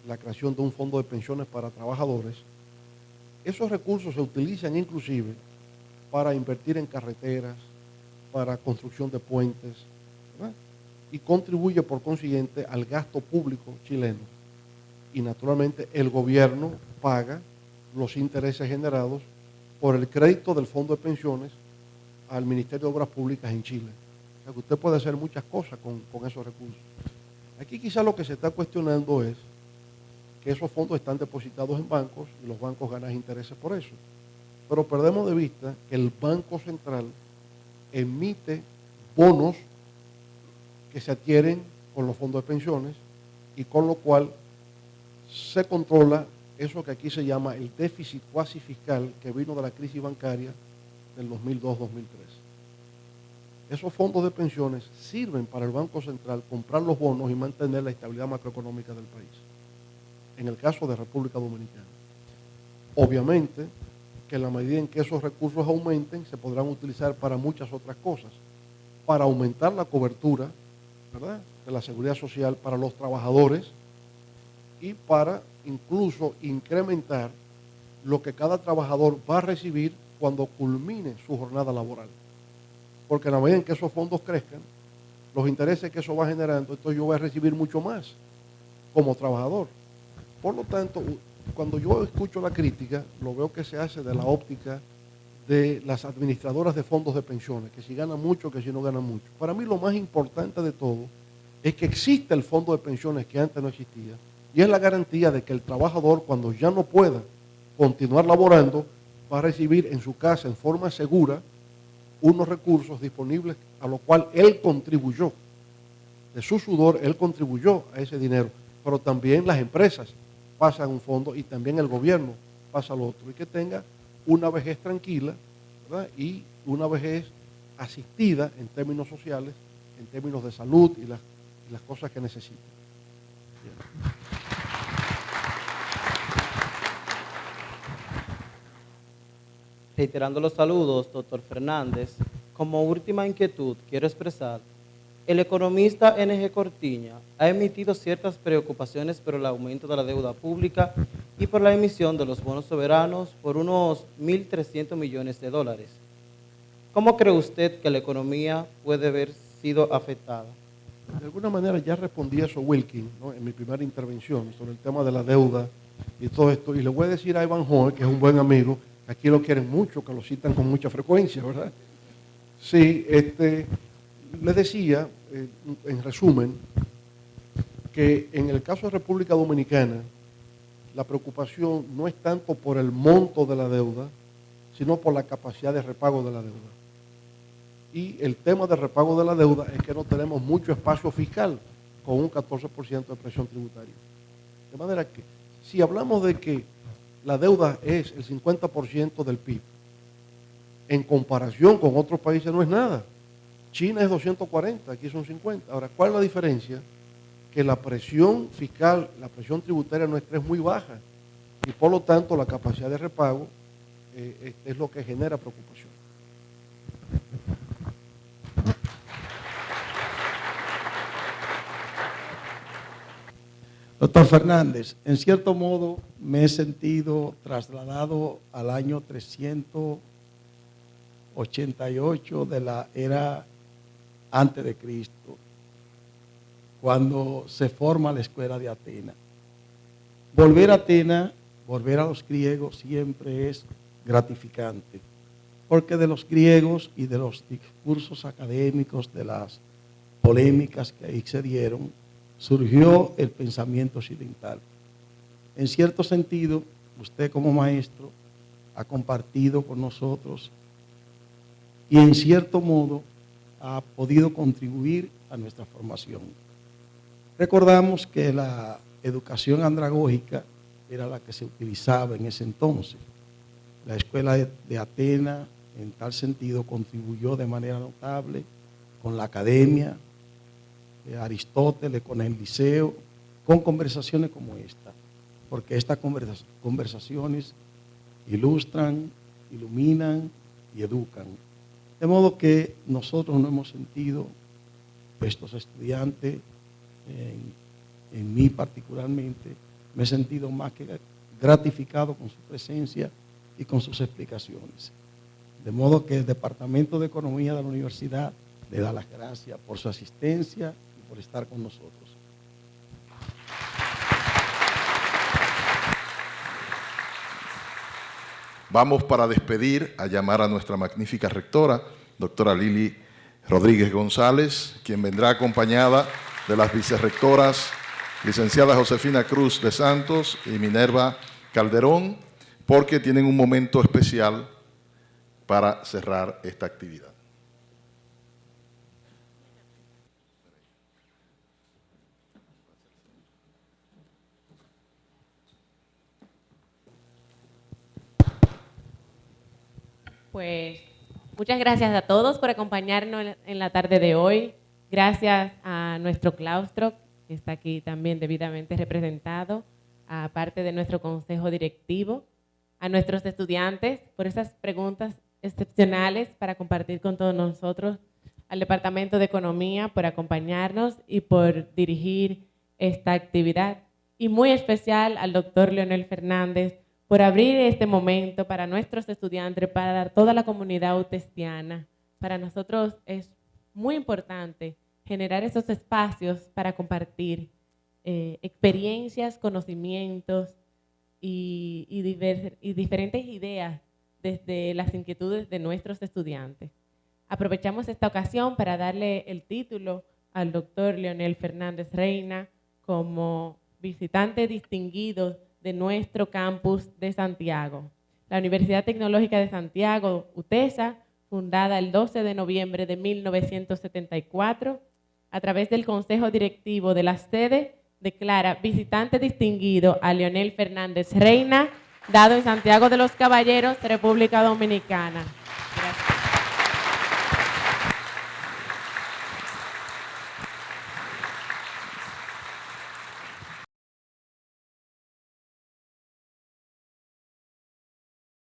la creación de un fondo de pensiones para trabajadores, esos recursos se utilizan inclusive para invertir en carreteras, para construcción de puentes, ¿verdad?, y contribuye por consiguiente al gasto público chileno. Y naturalmente el gobierno paga los intereses generados por el crédito del fondo de pensiones al Ministerio de Obras Públicas en Chile. O sea que usted puede hacer muchas cosas con esos recursos. Aquí quizás lo que se está cuestionando es que esos fondos están depositados en bancos y los bancos ganan intereses por eso. Pero perdemos de vista que el Banco Central emite bonos que se adquieren con los fondos de pensiones y con lo cual se controla eso que aquí se llama el déficit cuasi fiscal que vino de la crisis bancaria del 2002-2003. Esos fondos de pensiones sirven para el Banco Central comprar los bonos y mantener la estabilidad macroeconómica del país. En el caso de República Dominicana. Obviamente que en la medida en que esos recursos aumenten, se podrán utilizar para muchas otras cosas. Para aumentar la cobertura, ¿verdad?, de la seguridad social para los trabajadores y para incluso incrementar lo que cada trabajador va a recibir cuando culmine su jornada laboral. Porque en la medida en que esos fondos crezcan, los intereses que eso va generando, entonces yo voy a recibir mucho más como trabajador. Por lo tanto, cuando yo escucho la crítica, lo veo que se hace de la óptica de las administradoras de fondos de pensiones, que si ganan mucho, que si no ganan mucho. Para mí lo más importante de todo es que existe el fondo de pensiones que antes no existía y es la garantía de que el trabajador, cuando ya no pueda continuar laborando, va a recibir en su casa en forma segura unos recursos disponibles a lo cual él contribuyó. De su sudor, él contribuyó a ese dinero, pero también las empresas pasan un fondo y también el gobierno pasa al otro y que tenga una vejez tranquila, ¿verdad?, y una vejez asistida en términos sociales en términos de salud y las cosas que necesitan. Bien. Reiterando los saludos, doctor Fernández, como última inquietud quiero expresar, el economista N.G. Cortiña ha emitido ciertas preocupaciones por el aumento de la deuda pública y por la emisión de los bonos soberanos por unos 1.300 millones de dólares. ¿Cómo cree usted que la economía puede haber sido afectada? De alguna manera ya respondí a eso, Wilkin, ¿no?, en mi primera intervención sobre el tema de la deuda y todo esto. Y le voy a decir a Ivan Hoy, que es un buen amigo, aquí lo quieren mucho, que lo citan con mucha frecuencia, ¿verdad? Sí, le decía, en resumen, que en el caso de República Dominicana, la preocupación no es tanto por el monto de la deuda, sino por la capacidad de repago de la deuda. Y el tema de repago de la deuda es que no tenemos mucho espacio fiscal con un 14% de presión tributaria. De manera que, si hablamos de que la deuda es el 50% del PIB, en comparación con otros países no es nada. China es 240, aquí son 50. Ahora, ¿cuál es la diferencia? Que la presión fiscal, la presión tributaria nuestra es muy baja y por lo tanto la capacidad de repago es lo que genera preocupación. Doctor Fernández, en cierto modo me he sentido trasladado al año 388 de la era antes de Cristo, cuando se forma la escuela de Atenas. Volver a Atenas, volver a los griegos siempre es gratificante, porque de los griegos y de los discursos académicos, de las polémicas que ahí se dieron, surgió el pensamiento occidental. En cierto sentido, usted como maestro ha compartido con nosotros y en cierto modo ha podido contribuir a nuestra formación. Recordamos que la educación andragógica era la que se utilizaba en ese entonces. La escuela de Atenas, en tal sentido, contribuyó de manera notable con la academia, Aristóteles, con el liceo, con conversaciones como esta, porque estas conversaciones ilustran, iluminan y educan. De modo que nosotros nos hemos sentido, estos estudiantes, en mí particularmente, me he sentido más que gratificado con su presencia y con sus explicaciones. De modo que el Departamento de Economía de la Universidad le da las gracias por su asistencia y por estar con nosotros. Vamos para despedir a llamar a nuestra magnífica rectora, doctora Lili Rodríguez González, quien vendrá acompañada de las vicerrectoras licenciada Josefina Cruz de Santos y Minerva Calderón, porque tienen un momento especial para cerrar esta actividad. Pues muchas gracias a todos por acompañarnos en la tarde de hoy. Gracias a nuestro claustro, que está aquí también debidamente representado, aparte de nuestro consejo directivo, a nuestros estudiantes por esas preguntas excepcionales para compartir con todos nosotros, al Departamento de Economía por acompañarnos y por dirigir esta actividad, y muy especial al doctor Leonel Fernández por abrir este momento para nuestros estudiantes, para toda la comunidad utestiana. Para nosotros es muy importante generar esos espacios para compartir experiencias, conocimientos y diferentes ideas desde las inquietudes de nuestros estudiantes. Aprovechamos esta ocasión para darle el título al doctor Leonel Fernández Reina como visitante distinguido de nuestro campus de Santiago. La Universidad Tecnológica de Santiago, UTESA, fundada el 12 de noviembre de 1974, a través del Consejo Directivo de la sede, declara visitante distinguido a Leonel Fernández Reina, dado en Santiago de los Caballeros, República Dominicana.